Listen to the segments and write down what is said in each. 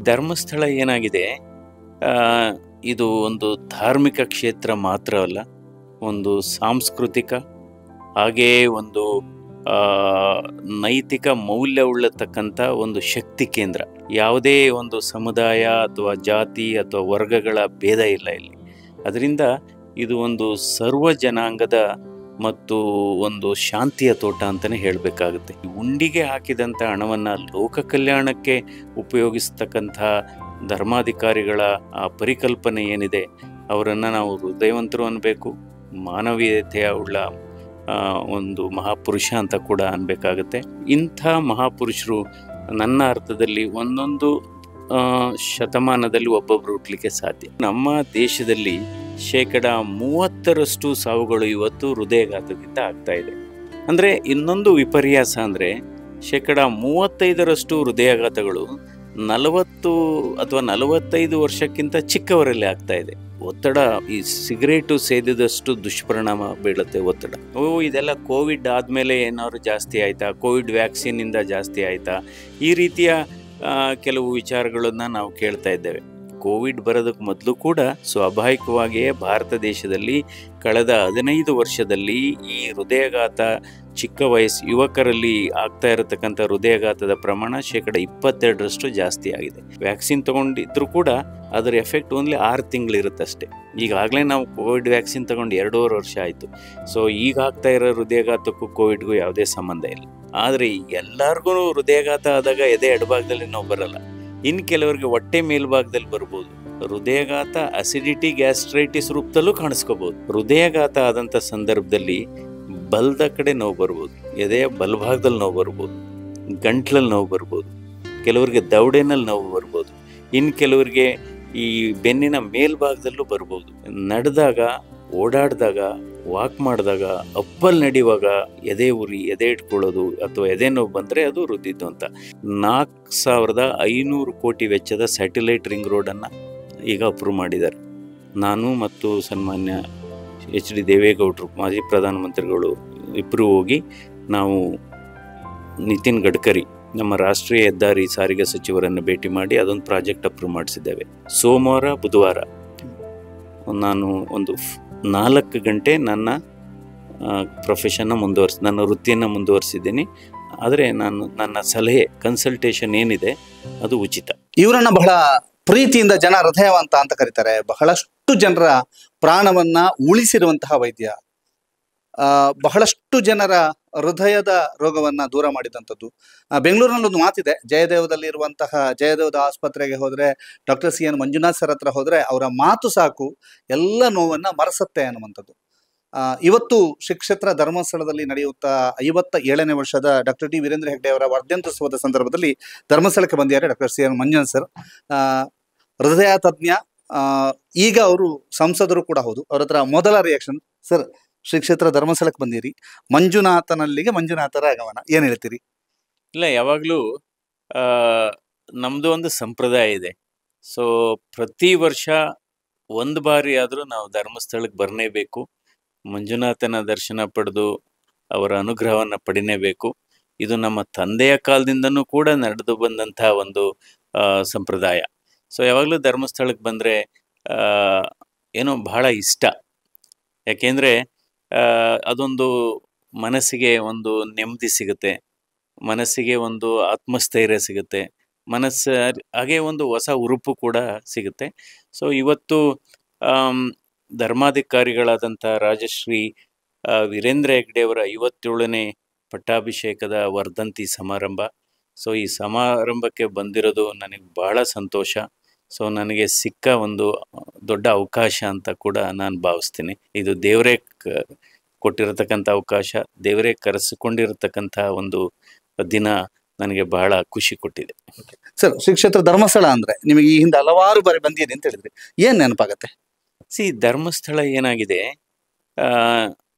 ಧರ್ಮಸ್ಥಳ ಏನಾಗಿದೆ, ಇದು ಒಂದು ಧಾರ್ಮಿಕ ಕ್ಷೇತ್ರ ಮಾತ್ರ ಅಲ್ಲ, ಒಂದು ಸಾಂಸ್ಕೃತಿಕ ಹಾಗೆಯೇ ಒಂದು ನೈತಿಕ ಮೌಲ್ಯವುಳ್ಳತಕ್ಕಂಥ ಒಂದು ಶಕ್ತಿ ಕೇಂದ್ರ. ಯಾವುದೇ ಒಂದು ಸಮುದಾಯ ಅಥವಾ ಜಾತಿ ಅಥವಾ ವರ್ಗಗಳ ಭೇದ ಇಲ್ಲ ಇಲ್ಲಿ. ಅದರಿಂದ ಇದು ಒಂದು ಸರ್ವ ಜನಾಂಗದ ಮತ್ತು ಒಂದು ಶಾಂತಿಯ ತೋಟ ಅಂತಲೇ ಹೇಳಬೇಕಾಗುತ್ತೆ. ಉಂಡಿಗೆ ಹಾಕಿದಂಥ ಹಣವನ್ನು ಲೋಕ ಕಲ್ಯಾಣಕ್ಕೆ ಉಪಯೋಗಿಸ್ತಕ್ಕಂಥ ಧರ್ಮಾಧಿಕಾರಿಗಳ ಆ ಪರಿಕಲ್ಪನೆ ಏನಿದೆ, ಅವರನ್ನು ನಾವು ಹೃದಯವಂತರು ಅನ್ನಬೇಕು, ಮಾನವೀಯತೆಯ ಉಳ್ಳ ಒಂದು ಮಹಾಪುರುಷ ಅಂತ ಕೂಡ ಅನ್ಬೇಕಾಗತ್ತೆ. ಇಂಥ ಮಹಾಪುರುಷರು ನನ್ನ ಅರ್ಥದಲ್ಲಿ ಒಂದೊಂದು ಶತಮಾನದಲ್ಲಿ ಒಬ್ಬೊಬ್ರು ಹುಟ್ಟಲಿಕ್ಕೆ ಸಾಧ್ಯ. ನಮ್ಮ ದೇಶದಲ್ಲಿ 30% ಸಾವುಗಳು ಇವತ್ತು ಹೃದಯಘಾತದಿಂದ ಆಗ್ತಾ ಇದೆ. ಅಂದರೆ ಇನ್ನೊಂದು ವಿಪರ್ಯಾಸ ಅಂದರೆ 35% ಹೃದಯಾಘಾತಗಳು 40 ಅಥವಾ 45 ವರ್ಷಕ್ಕಿಂತ ಚಿಕ್ಕವರಲ್ಲಿ ಆಗ್ತಾ ಇದೆ. ಒತ್ತಡ, ಈ ಸಿಗರೇಟು ಸೇದಿದಷ್ಟು ದುಷ್ಪರಿಣಾಮ ಬೀಳುತ್ತೆ ಒತ್ತಡ. ಇದೆಲ್ಲ ಕೋವಿಡ್ ಆದಮೇಲೆ ಏನಾದ್ರು ಜಾಸ್ತಿ ಆಯಿತಾ, ಕೋವಿಡ್ ವ್ಯಾಕ್ಸಿನಿಂದ ಜಾಸ್ತಿ ಆಯಿತಾ, ಈ ರೀತಿಯ ಕೆಲವು ವಿಚಾರಗಳನ್ನು ನಾವು ಕೇಳ್ತಾ ಇದ್ದೇವೆ. ಕೋವಿಡ್ ಬರೋದಕ್ಕೆ ಮೊದಲು ಕೂಡ ಸ್ವಾಭಾವಿಕವಾಗಿಯೇ ಭಾರತ ದೇಶದಲ್ಲಿ ಕಳೆದ 15 ವರ್ಷದಲ್ಲಿ ಈ ಹೃದಯಾಘಾತ ಚಿಕ್ಕ ಯುವಕರಲ್ಲಿ ಆಗ್ತಾ ಇರತಕ್ಕಂಥ ಹೃದಯಾಘಾತದ ಪ್ರಮಾಣ 22% ಜಾಸ್ತಿ ಆಗಿದೆ. ವ್ಯಾಕ್ಸಿನ್ ತಗೊಂಡಿದ್ರು ಕೂಡ ಅದರ ಎಫೆಕ್ಟ್ ಓನ್ಲಿ 6 ತಿಂಗಳಿರುತ್ತಷ್ಟೇ. ಈಗಾಗಲೇ ನಾವು ಕೋವಿಡ್ ವ್ಯಾಕ್ಸಿನ್ ತಗೊಂಡು 2.5 ವರ್ಷ ಆಯಿತು. ಸೊ ಈಗ ಆಗ್ತಾ ಇರೋ ಹೃದಯಾಘಾತಕ್ಕೂ ಕೋವಿಡ್ಗೂ ಯಾವುದೇ ಸಂಬಂಧ ಇಲ್ಲ. ಆದರೆ ಎಲ್ಲರಿಗೂ ಹೃದಯಾಘಾತ ಆದಾಗ ಎದೆ ಎಡಭಾಗದಲ್ಲಿ ನೋವು ಬರಲ್ಲ, ಇನ್ನು ಕೆಲವರಿಗೆ ಹೊಟ್ಟೆ ಮೇಲ್ಭಾಗದಲ್ಲಿ ಬರ್ಬೋದು. ಹೃದಯಾಘಾತ ಅಸಿಡಿಟಿ, ಗ್ಯಾಸ್ಟ್ರೈಟಿಸ್ ರೂಪದಲ್ಲೂ ಕಾಣಿಸ್ಕೋಬಹುದು. ಹೃದಯಾಘಾತ ಆದಂಥ ಸಂದರ್ಭದಲ್ಲಿ ಬಲದ ಕಡೆ ನೋವು ಬರ್ಬೋದು, ಎದೆಯ ಬಲಭಾಗದಲ್ಲಿ ನೋವು ಬರ್ಬೋದು, ಗಂಟ್ಲಲ್ಲಿ ನೋವು ಬರ್ಬೋದು, ಕೆಲವರಿಗೆ ದವಡೆನಲ್ಲಿ ನೋವು ಬರ್ಬೋದು, ಇನ್ನು ಕೆಲವರಿಗೆ ಈ ಬೆನ್ನಿನ ಮೇಲ್ಭಾಗದಲ್ಲೂ ಬರ್ಬೋದು. ನಡೆದಾಗ, ಓಡಾಡಿದಾಗ, ವಾಕ್ ಮಾಡಿದಾಗ, ಅಪ್ಪಲ್ಲಿ ನಡೆಯುವಾಗ ಎದೆ ಉರಿ, ಎದೆ ಇಟ್ಕೊಳ್ಳೋದು ಅಥವಾ ಎದೆ ನೋವು ಬಂದರೆ ಅದು ಹೃದಯದ್ದು ಅಂತ. 4,500 ಕೋಟಿ ವೆಚ್ಚದ ಸ್ಯಾಟಲೈಟ್ ರಿಂಗ್ ರೋಡನ್ನು ಈಗ ಅಪ್ರೂವ್ ಮಾಡಿದ್ದಾರೆ. ನಾನು ಮತ್ತು ಸನ್ಮಾನ್ಯ HD ದೇವೇಗೌಡರು, ಮಾಜಿ ಪ್ರಧಾನಮಂತ್ರಿಗಳು ಇಬ್ಬರು ಹೋಗಿ ನಾವು ನಿತಿನ್ ಗಡ್ಕರಿ, ನಮ್ಮ ರಾಷ್ಟ್ರೀಯ ಹೆದ್ದಾರಿ ಸಾರಿಗೆ ಸಚಿವರನ್ನು ಭೇಟಿ ಮಾಡಿ ಅದೊಂದು ಪ್ರಾಜೆಕ್ಟ್ ಅಪ್ರೂವ್ ಮಾಡಿಸಿದ್ದೇವೆ. ಸೋಮವಾರ, ಬುಧವಾರ ನಾನು ಒಂದು 4 ಗಂಟೆ ನನ್ನ ನನ್ನ ವೃತ್ತಿಯನ್ನು ಮುಂದುವರಿಸಿದ್ದೀನಿ. ಆದರೆ ನನ್ನ ಸಲಹೆ, ಕನ್ಸಲ್ಟೇಷನ್ ಏನಿದೆ ಅದು ಉಚಿತ. ಇವರನ್ನ ಬಹಳ ಪ್ರೀತಿಯಿಂದ ಜನ ಹೃದಯವಂತ ಅಂತ ಕರೀತಾರೆ. ಬಹಳಷ್ಟು ಜನರ ಪ್ರಾಣವನ್ನ ಉಳಿಸಿರುವಂತಹ ವೈದ್ಯ, ಬಹಳಷ್ಟು ಜನರ ಹೃದಯದ ರೋಗವನ್ನ ದೂರ ಮಾಡಿದಂಥದ್ದು. ಬೆಂಗಳೂರಿನಲ್ಲಿ ಒಂದು ಮಾತಿದೆ, ಜಯದೇವದಲ್ಲಿ ಇರುವಂತಹ ಜಯದೇವದ ಆಸ್ಪತ್ರೆಗೆ ಹೋದ್ರೆ, ಡಾಕ್ಟರ್ CN ಮಂಜುನಾಥ್ ಸರ್ ಹತ್ರ ಹೋದ್ರೆ ಅವರ ಮಾತು ಸಾಕು ಎಲ್ಲ ನೋವನ್ನ ಮರೆಸುತ್ತೆ ಅನ್ನುವಂಥದ್ದು. ಇವತ್ತು ಶ್ರೀ ಕ್ಷೇತ್ರ ಧರ್ಮಸ್ಥಳದಲ್ಲಿ ನಡೆಯುತ್ತಾ 57ನೇ ವರ್ಷದ ಡಾಕ್ಟರ್ ಟಿ ವೀರೇಂದ್ರ ಹೆಗ್ಗಡೆ ಅವರ ವರ್ಧಂತ್ಯುತ್ಸವದ ಸಂದರ್ಭದಲ್ಲಿ ಧರ್ಮಸ್ಥಳಕ್ಕೆ ಬಂದಿದ್ದಾರೆ ಡಾಕ್ಟರ್ CN ಮಂಜುನಾಥ್ ಸರ್. ಹೃದಯ ತಜ್ಞ, ಈಗ ಅವರು ಸಂಸದರು ಕೂಡ ಹೌದು. ಅವ್ರ ಹತ್ರ ಮೊದಲ ರಿಯಾಕ್ಷನ್, ಸರ್ ಶ್ರೀ ಕ್ಷೇತ್ರ ಧರ್ಮಸ್ಥಳಕ್ಕೆ ಬಂದಿರಿ, ಮಂಜುನಾಥನಲ್ಲಿಗೆ ಮಂಜುನಾಥರ ಆಗಮನ, ಏನು ಹೇಳ್ತೀರಿ? ಇಲ್ಲ, ಯಾವಾಗಲೂ ನಮ್ಮದು ಒಂದು ಸಂಪ್ರದಾಯ ಇದೆ. ಸೊ ಪ್ರತಿ ವರ್ಷ ಒಂದು ಬಾರಿ ಆದರೂ ನಾವು ಧರ್ಮಸ್ಥಳಕ್ಕೆ ಬರಲೇಬೇಕು, ಮಂಜುನಾಥನ ದರ್ಶನ ಪಡೆದು ಅವರ ಅನುಗ್ರಹವನ್ನು ಪಡಿನೇಬೇಕು. ಇದು ನಮ್ಮ ತಂದೆಯ ಕಾಲದಿಂದನೂ ಕೂಡ ನಡೆದು ಬಂದಂಥ ಒಂದು ಸಂಪ್ರದಾಯ. ಸೊ ಯಾವಾಗಲೂ ಧರ್ಮಸ್ಥಳಕ್ಕೆ ಬಂದರೆ ಏನೋ ಬಹಳ ಇಷ್ಟ. ಯಾಕೆಂದರೆ ಅದೊಂದು ಮನಸ್ಸಿಗೆ ಒಂದು ನೆಮ್ಮದಿ ಸಿಗುತ್ತೆ, ಮನಸ್ಸಿಗೆ ಒಂದು ಆತ್ಮಸ್ಥೈರ್ಯ ಸಿಗುತ್ತೆ, ಹಾಗೆ ಒಂದು ಹೊಸ ಉರುಪು ಕೂಡ ಸಿಗುತ್ತೆ. ಸೊ ಇವತ್ತು ಧರ್ಮಾಧಿಕಾರಿಗಳಾದಂಥ ರಾಜಶ್ರೀ ವೀರೇಂದ್ರ ಹೆಗ್ಗಡೆ ಅವರ 57ನೇ ಪಟ್ಟಾಭಿಷೇಕದ ವರ್ಧಂತಿ ಸಮಾರಂಭ. ಸೊ ಈ ಸಮಾರಂಭಕ್ಕೆ ಬಂದಿರೋದು ನನಗೆ ಬಹಳ ಸಂತೋಷ. ಸೊ ನನಗೆ ಸಿಕ್ಕ ಒಂದು ದೊಡ್ಡ ಅವಕಾಶ ಅಂತ ಕೂಡ ನಾನು ಭಾವಿಸ್ತೀನಿ. ಇದು ದೇವರೇ ಕೊಟ್ಟಿರತಕ್ಕಂಥ ಅವಕಾಶ, ದೇವರೇ ಕರೆಸಿಕೊಂಡಿರತಕ್ಕಂಥ ಒಂದು ದಿನ ನನಗೆ ಬಹಳ ಖುಷಿ ಕೊಟ್ಟಿದೆ. ಸರ್, ಶ್ರೀ ಕ್ಷೇತ್ರ ಧರ್ಮಸ್ಥಳ ಅಂದರೆ ನಿಮಗೆ ಈ ಹಿಂದೆ ಹಲವಾರು ಬಾರಿ ಬಂದಿದೆ ಅಂತ ಹೇಳಿದ್ರಿ, ಏನು ನೆನಪಾಗತ್ತೆ? ಧರ್ಮಸ್ಥಳ ಏನಾಗಿದೆ,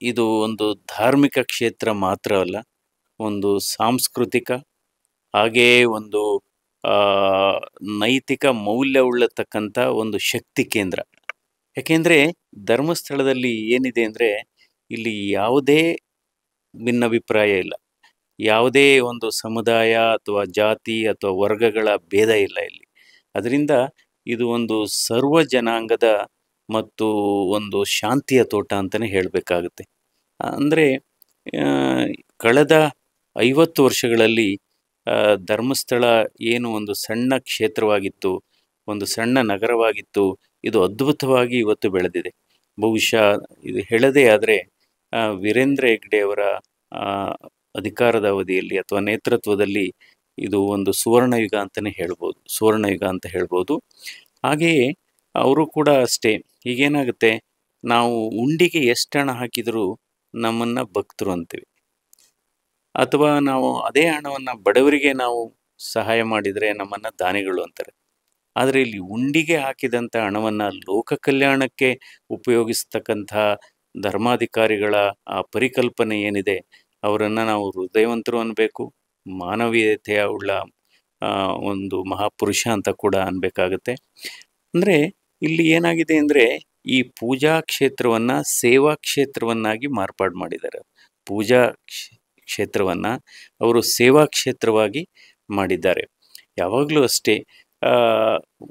ಇದು ಒಂದು ಧಾರ್ಮಿಕ ಕ್ಷೇತ್ರ ಮಾತ್ರ ಅಲ್ಲ, ಒಂದು ಸಾಂಸ್ಕೃತಿಕ ಹಾಗೆಯೇ ಒಂದು ನೈತಿಕ ಮೌಲ್ಯವುಳ್ಳತಕ್ಕಂಥ ಒಂದು ಶಕ್ತಿ ಕೇಂದ್ರ. ಯಾಕೆಂದರೆ ಧರ್ಮಸ್ಥಳದಲ್ಲಿ ಏನಿದೆ ಅಂದರೆ, ಇಲ್ಲಿ ಯಾವುದೇ ಭಿನ್ನಾಭಿಪ್ರಾಯ ಇಲ್ಲ, ಯಾವುದೇ ಒಂದು ಸಮುದಾಯ ಅಥವಾ ಜಾತಿ ಅಥವಾ ವರ್ಗಗಳ ಭೇದ ಇಲ್ಲ ಇಲ್ಲಿ. ಅದರಿಂದ ಇದು ಒಂದು ಸರ್ವ ಜನಾಂಗದ ಮತ್ತು ಒಂದು ಶಾಂತಿಯ ತೋಟ ಅಂತಲೇ ಹೇಳಬೇಕಾಗುತ್ತೆ. ಅಂದರೆ ಕಳೆದ 50 ವರ್ಷಗಳಲ್ಲಿ ಧರ್ಮಸ್ಥಳ ಏನು ಒಂದು ಸಣ್ಣ ಕ್ಷೇತ್ರವಾಗಿತ್ತು, ಒಂದು ಸಣ್ಣ ನಗರವಾಗಿತ್ತು, ಇದು ಅದ್ಭುತವಾಗಿ ಇವತ್ತು ಬೆಳೆದಿದೆ. ಬಹುಶಃ ಇದು ಹೇಳದೇ ಆದರೆ ವೀರೇಂದ್ರ ಹೆಗ್ಗಡೆ ಅವರ ಅಧಿಕಾರದ ಅವಧಿಯಲ್ಲಿ ಅಥವಾ ನೇತೃತ್ವದಲ್ಲಿ ಇದು ಒಂದು ಸುವರ್ಣಯುಗ ಅಂತಲೇ ಹೇಳ್ಬೋದು, ಸುವರ್ಣಯುಗ ಅಂತ ಹೇಳ್ಬೋದು. ಹಾಗೆಯೇ ಅವರು ಕೂಡ ಅಷ್ಟೇ. ಈಗೇನಾಗುತ್ತೆ, ನಾವು ಉಂಡಿಗೆ ಎಷ್ಟು ಹಣ ಹಾಕಿದರೂ ನಮ್ಮನ್ನು ಭಕ್ತರು ಅಂತೀವಿ, ಅಥವಾ ನಾವು ಅದೇ ಹಣವನ್ನು ಬಡವರಿಗೆ ನಾವು ಸಹಾಯ ಮಾಡಿದರೆ ನಮ್ಮನ್ನು ದಾನಿಗಳು ಅಂತಾರೆ. ಆದರೆ ಇಲ್ಲಿ ಉಂಡಿಗೆ ಹಾಕಿದಂಥ ಹಣವನ್ನು ಲೋಕ ಕಲ್ಯಾಣಕ್ಕೆ ಉಪಯೋಗಿಸ್ತಕ್ಕಂಥ ಧರ್ಮಾಧಿಕಾರಿಗಳ ಆ ಪರಿಕಲ್ಪನೆ ಏನಿದೆ, ಅವರನ್ನು ನಾವು ಹೃದಯವಂತರು ಅನ್ನಬೇಕು, ಮಾನವೀಯತೆಯ ಉಳ್ಳ ಒಂದು ಮಹಾಪುರುಷ ಅಂತ ಕೂಡ ಅನ್ಬೇಕಾಗತ್ತೆ. ಅಂದರೆ ಇಲ್ಲಿ ಏನಾಗಿದೆ ಅಂದರೆ, ಈ ಪೂಜಾ ಕ್ಷೇತ್ರವನ್ನು ಸೇವಾ ಕ್ಷೇತ್ರವನ್ನಾಗಿ ಮಾರ್ಪಾಡು ಮಾಡಿದ್ದಾರೆ. ಪೂಜಾ ಕ್ಷೇತ್ರವನ್ನು ಅವರು ಸೇವಾ ಕ್ಷೇತ್ರವಾಗಿ ಮಾಡಿದ್ದಾರೆ. ಯಾವಾಗಲೂ ಅಷ್ಟೇ,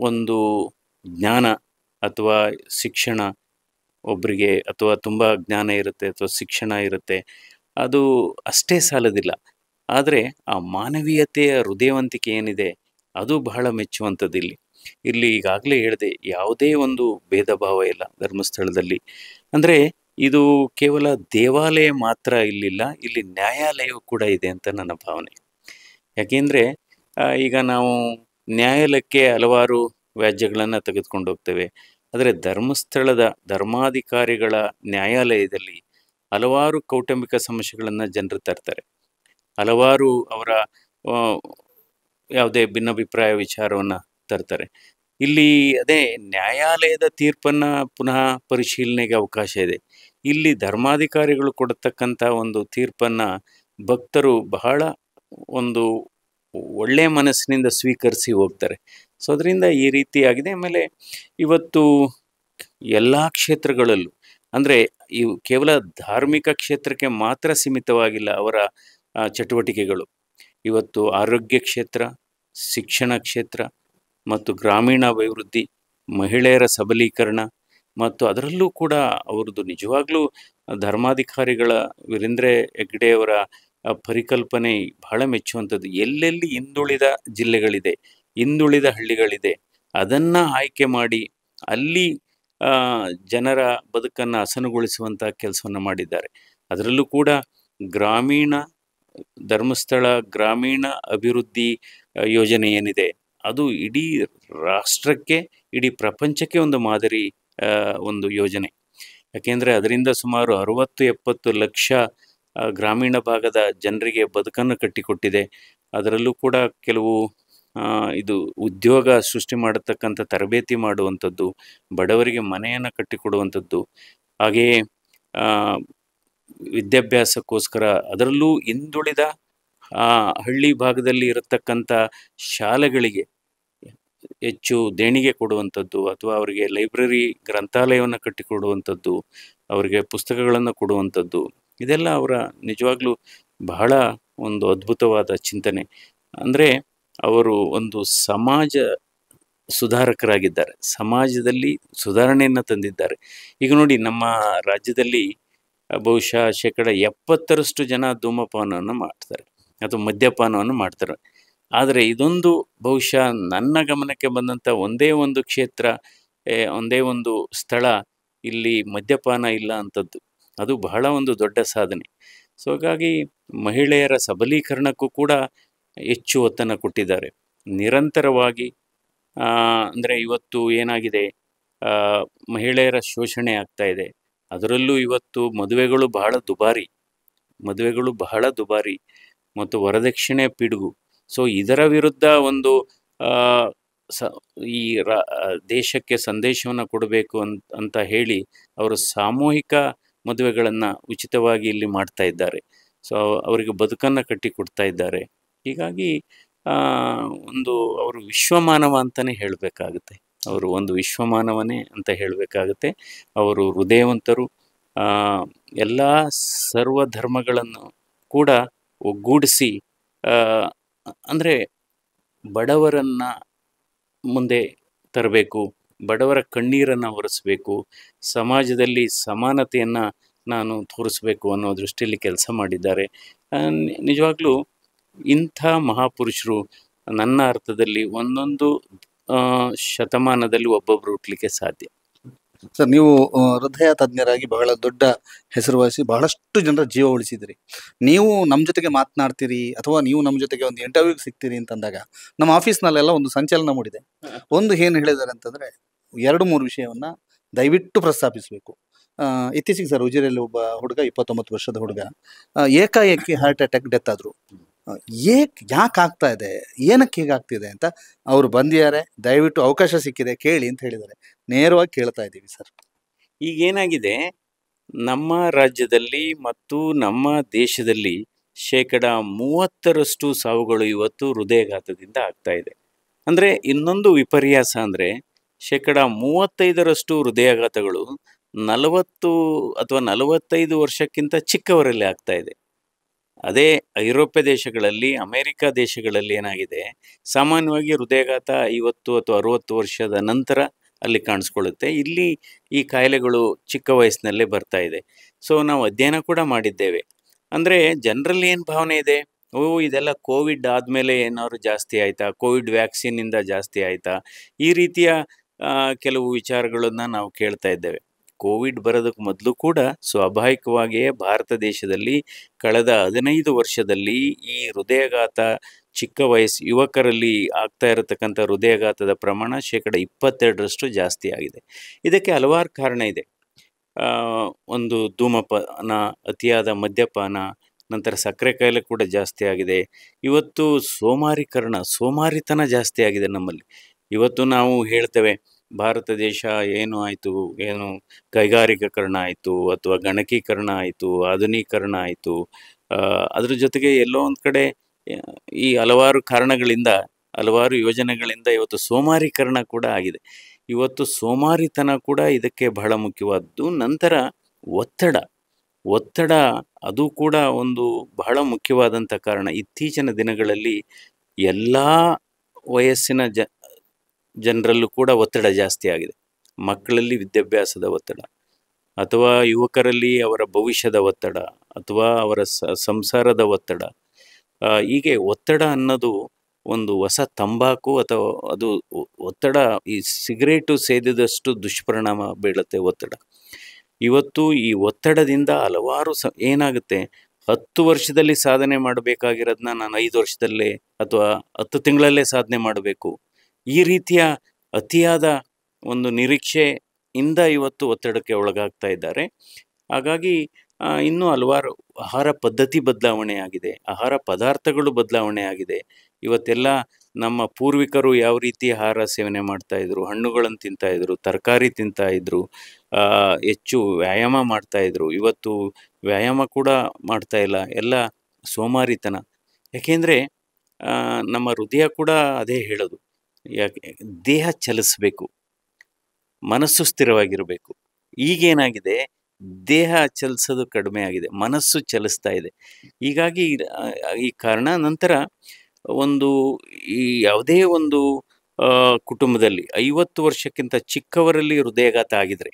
ಒಂದು ಜ್ಞಾನ ಅಥವಾ ಶಿಕ್ಷಣ ಒಬ್ಬರಿಗೆ ಅಥವಾ ತುಂಬ ಜ್ಞಾನ ಇರುತ್ತೆ ಅಥವಾ ಶಿಕ್ಷಣ ಇರುತ್ತೆ, ಅದು ಅಷ್ಟೇ ಸಾಲದಿಲ್ಲ. ಆದರೆ ಆ ಮಾನವೀಯತೆಯ ಹೃದಯವಂತಿಕೆ ಏನಿದೆ ಅದು ಬಹಳ ಮೆಚ್ಚುವಂಥದ್ದು. ಇಲ್ಲಿ ಈಗಾಗಲೇ ಹೇಳಿದೆ, ಯಾವುದೇ ಒಂದು ಭೇದ ಭಾವ ಇಲ್ಲ ಧರ್ಮಸ್ಥಳದಲ್ಲಿ. ಅಂದರೆ ಇದು ಕೇವಲ ದೇವಾಲಯ ಮಾತ್ರ ಇಲ್ಲಿಲ್ಲ, ಇಲ್ಲಿ ನ್ಯಾಯಾಲಯವೂ ಕೂಡ ಇದೆ ಅಂತ ನನ್ನ ಭಾವನೆ. ಯಾಕೆಂದರೆ ಈಗ ನಾವು ನ್ಯಾಯಾಲಯಕ್ಕೆ ಹಲವಾರು ವ್ಯಾಜ್ಯಗಳನ್ನು ತೆಗೆದುಕೊಂಡು ಹೋಗ್ತೇವೆ. ಆದರೆ ಧರ್ಮಸ್ಥಳದ ಧರ್ಮಾಧಿಕಾರಿಗಳ ನ್ಯಾಯಾಲಯದಲ್ಲಿ ಹಲವಾರು ಕೌಟುಂಬಿಕ ಸಮಸ್ಯೆಗಳನ್ನು ಜನರು ತರ್ತಾರೆ. ಹಲವಾರು ಅವರ ಯಾವುದೇ ಭಿನ್ನಾಭಿಪ್ರಾಯ ವಿಚಾರವನ್ನು ತರ್ತಾರೆ. ಇಲ್ಲಿ ಅದೇ ನ್ಯಾಯಾಲಯದ ತೀರ್ಪನ್ನು ಪುನಃ ಪರಿಶೀಲನೆಗೆ ಅವಕಾಶ ಇದೆ. ಇಲ್ಲಿ ಧರ್ಮಾಧಿಕಾರಿಗಳು ಕೊಡತಕ್ಕಂಥ ಒಂದು ತೀರ್ಪನ್ನು ಭಕ್ತರು ಬಹಳ ಒಂದು ಒಳ್ಳೆಯ ಮನಸ್ಸಿನಿಂದ ಸ್ವೀಕರಿಸಿ ಹೋಗ್ತಾರೆ. ಸೊ ಅದರಿಂದ ಈ ರೀತಿಯಾಗಿದೆ. ಆಮೇಲೆ ಇವತ್ತು ಎಲ್ಲ ಕ್ಷೇತ್ರಗಳಲ್ಲೂ, ಅಂದರೆ ಇವು ಕೇವಲ ಧಾರ್ಮಿಕ ಕ್ಷೇತ್ರಕ್ಕೆ ಮಾತ್ರ ಸೀಮಿತವಾಗಿಲ್ಲ ಅವರ ಚಟುವಟಿಕೆಗಳು. ಇವತ್ತು ಆರೋಗ್ಯ ಕ್ಷೇತ್ರ, ಶಿಕ್ಷಣ ಕ್ಷೇತ್ರ ಮತ್ತು ಗ್ರಾಮೀಣ ಅಭಿವೃದ್ಧಿ, ಮಹಿಳೆಯರ ಸಬಲೀಕರಣ, ಮತ್ತು ಅದರಲ್ಲೂ ಕೂಡ ಅವ್ರದ್ದು ನಿಜವಾಗ್ಲೂ ಧರ್ಮಾಧಿಕಾರಿಗಳ ವೀರೇಂದ್ರ ಹೆಗ್ಗಡೆಯವರ ಪರಿಕಲ್ಪನೆ ಬಹಳ ಮೆಚ್ಚುವಂಥದ್ದು. ಎಲ್ಲೆಲ್ಲಿ ಹಿಂದುಳಿದ ಜಿಲ್ಲೆಗಳಿದೆ, ಹಿಂದುಳಿದ ಹಳ್ಳಿಗಳಿದೆ, ಅದನ್ನು ಆಯ್ಕೆ ಮಾಡಿ ಅಲ್ಲಿ ಜನರ ಬದುಕನ್ನು ಹಸನುಗೊಳಿಸುವಂಥ ಕೆಲಸವನ್ನು ಮಾಡಿದ್ದಾರೆ. ಅದರಲ್ಲೂ ಕೂಡ ಗ್ರಾಮೀಣ ಧರ್ಮಸ್ಥಳ ಗ್ರಾಮೀಣ ಅಭಿವೃದ್ಧಿ ಯೋಜನೆ ಏನಿದೆ, ಅದು ಇಡೀ ರಾಷ್ಟ್ರಕ್ಕೆ, ಇಡೀ ಪ್ರಪಂಚಕ್ಕೆ ಒಂದು ಮಾದರಿ ಒಂದು ಯೋಜನೆ. ಯಾಕೆಂದರೆ ಅದರಿಂದ ಸುಮಾರು 60-70 ಲಕ್ಷ ಗ್ರಾಮೀಣ ಭಾಗದ ಜನರಿಗೆ ಬದುಕನ್ನು ಕಟ್ಟಿಕೊಟ್ಟಿದೆ. ಅದರಲ್ಲೂ ಕೂಡ ಕೆಲವು ಇದು ಉದ್ಯೋಗ ಸೃಷ್ಟಿ ಮಾಡತಕ್ಕಂಥ ತರಬೇತಿ ಮಾಡುವಂಥದ್ದು, ಬಡವರಿಗೆ ಮನೆಯನ್ನು ಕಟ್ಟಿಕೊಡುವಂಥದ್ದು, ಹಾಗೆಯೇ ವಿದ್ಯಾಭ್ಯಾಸಕ್ಕೋಸ್ಕರ ಅದರಲ್ಲೂ ಹಿಂದುಳಿದ ಹಳ್ಳಿ ಭಾಗದಲ್ಲಿ ಇರತಕ್ಕಂಥ ಶಾಲೆಗಳಿಗೆ ಹೆಚ್ಚು ದೇಣಿಗೆ ಕೊಡುವಂಥದ್ದು, ಅಥವಾ ಅವರಿಗೆ ಲೈಬ್ರರಿ ಗ್ರಂಥಾಲಯವನ್ನು ಕಟ್ಟಿಕೊಡುವಂಥದ್ದು, ಅವರಿಗೆ ಪುಸ್ತಕಗಳನ್ನು ಕೊಡುವಂಥದ್ದು, ಇದೆಲ್ಲ ಅವರ ನಿಜವಾಗ್ಲೂ ಬಹಳ ಒಂದು ಅದ್ಭುತವಾದ ಚಿಂತನೆ. ಅಂದರೆ ಅವರು ಒಂದು ಸಮಾಜ ಸುಧಾರಕರಾಗಿದ್ದಾರೆ, ಸಮಾಜದಲ್ಲಿ ಸುಧಾರಣೆಯನ್ನು ತಂದಿದ್ದಾರೆ. ಈಗ ನೋಡಿ, ನಮ್ಮ ರಾಜ್ಯದಲ್ಲಿ ಬಹುಶಃ 70% ಜನ ಧೂಮಪಾನವನ್ನು ಮಾಡ್ತಾರೆ ಅಥವಾ ಮದ್ಯಪಾನವನ್ನು ಮಾಡ್ತಾರೆ. ಆದರೆ ಇದೊಂದು ಬಹುಶಃ ನನ್ನ ಗಮನಕ್ಕೆ ಬಂದಂಥ ಒಂದೇ ಒಂದು ಕ್ಷೇತ್ರ, ಒಂದೇ ಒಂದು ಸ್ಥಳ ಇಲ್ಲಿ ಮದ್ಯಪಾನ ಇಲ್ಲ ಅಂಥದ್ದು. ಅದು ಬಹಳ ಒಂದು ದೊಡ್ಡ ಸಾಧನೆ. ಸೊ ಹಾಗಾಗಿ ಮಹಿಳೆಯರ ಸಬಲೀಕರಣಕ್ಕೂ ಕೂಡ ಹೆಚ್ಚು ಒತ್ತನ್ನು ಕೊಟ್ಟಿದ್ದಾರೆ ನಿರಂತರವಾಗಿ. ಅಂದರೆ ಇವತ್ತು ಏನಾಗಿದೆ, ಮಹಿಳೆಯರ ಶೋಷಣೆ ಆಗ್ತಾ ಇದೆ. ಅದರಲ್ಲೂ ಇವತ್ತು ಮದುವೆಗಳು ಬಹಳ ದುಬಾರಿ ಮತ್ತು ವರದಕ್ಷಿಣೆ ಪಿಡುಗು. ಸೊ ಇದರ ವಿರುದ್ಧ ಒಂದು ಈ ದೇಶಕ್ಕೆ ಸಂದೇಶವನ್ನು ಕೊಡಬೇಕು ಅಂತ ಹೇಳಿ ಅವರು ಸಾಮೂಹಿಕ ಮದುವೆಗಳನ್ನು ಉಚಿತವಾಗಿ ಇಲ್ಲಿ ಮಾಡ್ತಾ ಇದ್ದಾರೆ. ಸೊ ಅವರಿಗೆ ಬದುಕನ್ನು ಕಟ್ಟಿಕೊಡ್ತಾ ಇದ್ದಾರೆ. ಹೀಗಾಗಿ ಒಂದು ಅವರು ವಿಶ್ವಮಾನವ ಅಂತಲೇ ಹೇಳಬೇಕಾಗುತ್ತೆ. ಅವರು ಒಂದು ವಿಶ್ವಮಾನವನೇ ಅಂತ ಹೇಳಬೇಕಾಗುತ್ತೆ. ಅವರು ಹೃದಯವಂತರು. ಎಲ್ಲ ಸರ್ವ ಧರ್ಮಗಳನ್ನು ಕೂಡ ಒಗ್ಗೂಡಿಸಿ, ಅಂದರೆ ಬಡವರನ್ನು ಮುಂದೆ ತರಬೇಕು, ಬಡವರ ಕಣ್ಣೀರನ್ನು ಒರೆಸಬೇಕು, ಸಮಾಜದಲ್ಲಿ ಸಮಾನತೆಯನ್ನು ನಾನು ತೋರಿಸಬೇಕು ಅನ್ನೋ ದೃಷ್ಟಿಯಲ್ಲಿ ಕೆಲಸ ಮಾಡಿದ್ದಾರೆ. ನಿಜವಾಗ್ಲೂ ಇಂಥ ಮಹಾಪುರುಷರು ನನ್ನ ಅರ್ಥದಲ್ಲಿ ಒಂದೊಂದು ಶತಮಾನದಲ್ಲಿ ಒಬ್ಬೊಬ್ಬರು ಹುಟ್ಟಲಿಕ್ಕೆ ಸಾಧ್ಯ. ಸರ್, ನೀವು ಹೃದಯ ತಜ್ಞರಾಗಿ ಬಹಳ ದೊಡ್ಡ ಹೆಸರುವಾಸಿ, ಬಹಳಷ್ಟು ಜನರ ಜೀವ ಉಳಿಸಿದಿರಿ. ನೀವು ನಮ್ಮ ಜೊತೆಗೆ ಮಾತನಾಡ್ತೀರಿ ಅಥವಾ ನೀವು ನಮ್ಮ ಜೊತೆಗೆ ಒಂದು ಇಂಟರ್ವ್ಯೂಗೆ ಸಿಗ್ತೀರಿ ಅಂತಂದಾಗ ನಮ್ಮ ಆಫೀಸ್ನಲ್ಲೆಲ್ಲ ಒಂದು ಸಂಚಲನ ಮೂಡಿದೆ. ಒಂದು ಏನು ಹೇಳಿದ್ದಾರೆ ಅಂತಂದರೆ, 2-3 ವಿಷಯವನ್ನ ದಯವಿಟ್ಟು ಪ್ರಸ್ತಾಪಿಸಬೇಕು. ಇತ್ತೀಚೆಗೆ ಸರ್, ಉಜಿರೆಯಲ್ಲಿ ಒಬ್ಬ ಹುಡುಗ, 29 ವರ್ಷದ ಹುಡುಗ, ಏಕಾಏಕಿ ಹಾರ್ಟ್ ಅಟ್ಯಾಕ್ ಡೆತ್ ಆದರು. ಯಾಕೆ ಆಗ್ತಾ ಇದೆ, ಏನಕ್ಕೆ ಹೀಗಾಗ್ತಿದೆ ಅಂತ ಅವರು ಬಂದಿದ್ದಾರೆ. ದಯವಿಟ್ಟು ಅವಕಾಶ ಸಿಕ್ಕಿದೆ ಕೇಳಿ ಅಂತ ಹೇಳಿದ್ದಾರೆ. ನೇರವಾಗಿ ಕೇಳ್ತಾ ಇದ್ದೀವಿ ಸರ್. ಈಗೇನಾಗಿದೆ, ನಮ್ಮ ರಾಜ್ಯದಲ್ಲಿ ಮತ್ತು ನಮ್ಮ ದೇಶದಲ್ಲಿ 30% ಸಾವುಗಳು ಇವತ್ತು ಹೃದಯಘಾತದಿಂದ ಆಗ್ತಾ ಇದೆ. ಅಂದರೆ ಇನ್ನೊಂದು ವಿಪರ್ಯಾಸ ಅಂದರೆ 35% ಹೃದಯಾಘಾತಗಳು 40 ಅಥವಾ 45 ವರ್ಷಕ್ಕಿಂತ ಚಿಕ್ಕವರಲ್ಲಿ ಆಗ್ತಾ ಇದೆ. ಅದೇ ಐರೋಪ್ಯ ದೇಶಗಳಲ್ಲಿ, ಅಮೆರಿಕ ದೇಶಗಳಲ್ಲಿ ಏನಾಗಿದೆ, ಸಾಮಾನ್ಯವಾಗಿ ಹೃದಯಾಘಾತ 50 ಅಥವಾ 60 ವರ್ಷದ ನಂತರ ಅಲ್ಲಿ ಕಾಣಿಸ್ಕೊಳ್ಳುತ್ತೆ. ಇಲ್ಲಿ ಈ ಕಾಯಿಲೆಗಳು ಚಿಕ್ಕ ವಯಸ್ಸಿನಲ್ಲೇ ಬರ್ತಾ ಇದೆ. ಸೊ ನಾವು ಅಧ್ಯಯನ ಕೂಡ ಮಾಡಿದ್ದೇವೆ. ಅಂದರೆ ಜನರಲ್ಲಿ ಏನು ಭಾವನೆ ಇದೆ, ಇದೆಲ್ಲ ಕೋವಿಡ್ ಆದಮೇಲೆ ಏನಾದ್ರು ಜಾಸ್ತಿ ಆಯಿತಾ, ಕೋವಿಡ್ ವ್ಯಾಕ್ಸಿನಿಂದ ಜಾಸ್ತಿ ಆಯಿತಾ, ಈ ರೀತಿಯ ಕೆಲವು ವಿಚಾರಗಳನ್ನು ನಾವು ಕೇಳ್ತಾ ಇದ್ದೇವೆ. ಕೋವಿಡ್ ಬರೋದಕ್ಕೆ ಮೊದಲು ಕೂಡ ಸ್ವಾಭಾವಿಕವಾಗಿಯೇ ಭಾರತ ದೇಶದಲ್ಲಿ ಕಳೆದ 15 ವರ್ಷದಲ್ಲಿ ಈ ಹೃದಯಾಘಾತ ಚಿಕ್ಕ ವಯಸ್ಸು ಯುವಕರಲ್ಲಿ ಆಗ್ತಾ ಇರತಕ್ಕಂಥ ಹೃದಯಾಘಾತದ ಪ್ರಮಾಣ 22% ಜಾಸ್ತಿ ಆಗಿದೆ. ಇದಕ್ಕೆ ಹಲವಾರು ಕಾರಣ ಇದೆ. ಒಂದು ಧೂಮಪಾನ, ಅತಿಯಾದ ಮದ್ಯಪಾನ, ನಂತರ ಸಕ್ಕರೆ ಕಾಯಿಲೆ ಕೂಡ ಜಾಸ್ತಿ ಆಗಿದೆ. ಇವತ್ತು ಸೋಮಾರಿತನ ಜಾಸ್ತಿ ಆಗಿದೆ ನಮ್ಮಲ್ಲಿ. ಇವತ್ತು ನಾವು ಹೇಳ್ತೇವೆ, ಭಾರತ ದೇಶ ಏನು ಆಯಿತು, ಏನು ಕೈಗಾರಿಕೀಕರಣ ಆಯಿತು ಅಥವಾ ಗಣಕೀಕರಣ ಆಯಿತು, ಆಧುನೀಕರಣ ಆಯಿತು, ಅದ್ರ ಜೊತೆಗೆ ಎಲ್ಲೋ ಒಂದು ಕಡೆ ಈ ಹಲವಾರು ಕಾರಣಗಳಿಂದ, ಹಲವಾರು ಯೋಜನೆಗಳಿಂದ ಇವತ್ತು ಸೋಮಾರೀಕರಣ ಕೂಡ ಆಗಿದೆ. ಇವತ್ತು ಸೋಮಾರಿತನ ಕೂಡ ಇದಕ್ಕೆ ಬಹಳ ಮುಖ್ಯವಾದ್ದು. ನಂತರ ಒತ್ತಡ ಅದು ಕೂಡ ಒಂದು ಬಹಳ ಮುಖ್ಯವಾದಂಥ ಕಾರಣ. ಇತ್ತೀಚಿನ ದಿನಗಳಲ್ಲಿ ಎಲ್ಲ ವಯಸ್ಸಿನ ಜನರಲ್ಲೂ ಕೂಡ ಒತ್ತಡ ಜಾಸ್ತಿ ಆಗಿದೆ. ಮಕ್ಕಳಲ್ಲಿ ವಿದ್ಯಾಭ್ಯಾಸದ ಒತ್ತಡ, ಅಥವಾ ಯುವಕರಲ್ಲಿ ಅವರ ಭವಿಷ್ಯದ ಒತ್ತಡ, ಅಥವಾ ಅವರ ಸಂಸಾರದ ಒತ್ತಡ. ಹೀಗೆ ಒತ್ತಡ ಅನ್ನೋದು ಒಂದು ಹೊಸ ತಂಬಾಕು, ಅಥವಾ ಅದು ಒತ್ತಡ ಈ ಸಿಗರೇಟು ಸೇದಿದಷ್ಟು ದುಷ್ಪರಿಣಾಮ ಬೀಳುತ್ತೆ ಒತ್ತಡ. ಇವತ್ತು ಈ ಒತ್ತಡದಿಂದ ಹಲವಾರು ಏನಾಗುತ್ತೆ, 10 ವರ್ಷದಲ್ಲಿ ಸಾಧನೆ ಮಾಡಬೇಕಾಗಿರೋದನ್ನ ನಾನು 5 ವರ್ಷದಲ್ಲೇ ಅಥವಾ 10 ತಿಂಗಳಲ್ಲೇ ಸಾಧನೆ ಮಾಡಬೇಕು. ಈ ರೀತಿಯ ಅತಿಯಾದ ಒಂದು ನಿರೀಕ್ಷೆಯಿಂದ ಇವತ್ತು ಒತ್ತಡಕ್ಕೆ ಒಳಗಾಗ್ತಾ ಇದ್ದಾರೆ. ಹಾಗಾಗಿ ಇನ್ನೂ ಹಲವಾರು ಆಹಾರ ಪದ್ಧತಿ ಬದಲಾವಣೆ ಆಗಿದೆ, ಆಹಾರ ಪದಾರ್ಥಗಳು ಬದಲಾವಣೆ ಆಗಿದೆ. ಇವತ್ತೆಲ್ಲ ನಮ್ಮ ಪೂರ್ವಿಕರು ಯಾವ ರೀತಿ ಆಹಾರ ಸೇವನೆ ಮಾಡ್ತಾಯಿದ್ರು, ಹಣ್ಣುಗಳನ್ನು ತಿಂತಾಯಿದ್ರು, ತರಕಾರಿ ತಿಂತಾಯಿದ್ರು, ಹೆಚ್ಚು ವ್ಯಾಯಾಮ ಮಾಡ್ತಾಯಿದ್ರು. ಇವತ್ತು ವ್ಯಾಯಾಮ ಕೂಡ ಮಾಡ್ತಾ ಇಲ್ಲ, ಎಲ್ಲ ಸೋಮಾರಿತನ. ಯಾಕೆಂದರೆ ನಮ್ಮ ಹೃದಯ ಕೂಡ ಅದೇ ಹೇಳೋದು, ದೇಹ ಚಲಿಸಬೇಕು, ಮನಸ್ಸು ಸ್ಥಿರವಾಗಿರಬೇಕು. ಈಗೇನಾಗಿದೆ, ದೇಹ ಚಲಿಸೋದು ಕಡಿಮೆ ಆಗಿದೆ, ಮನಸ್ಸು ಚಲಿಸ್ತಾ ಇದೆ. ಹೀಗಾಗಿ ಈ ಕಾರಣ. ನಂತರ ಈ ಯಾವುದೇ ಒಂದು ಕುಟುಂಬದಲ್ಲಿ 50 ವರ್ಷಕ್ಕಿಂತ ಚಿಕ್ಕವರಲ್ಲಿ ಹೃದಯಾಘಾತ ಆಗಿದ್ರೆ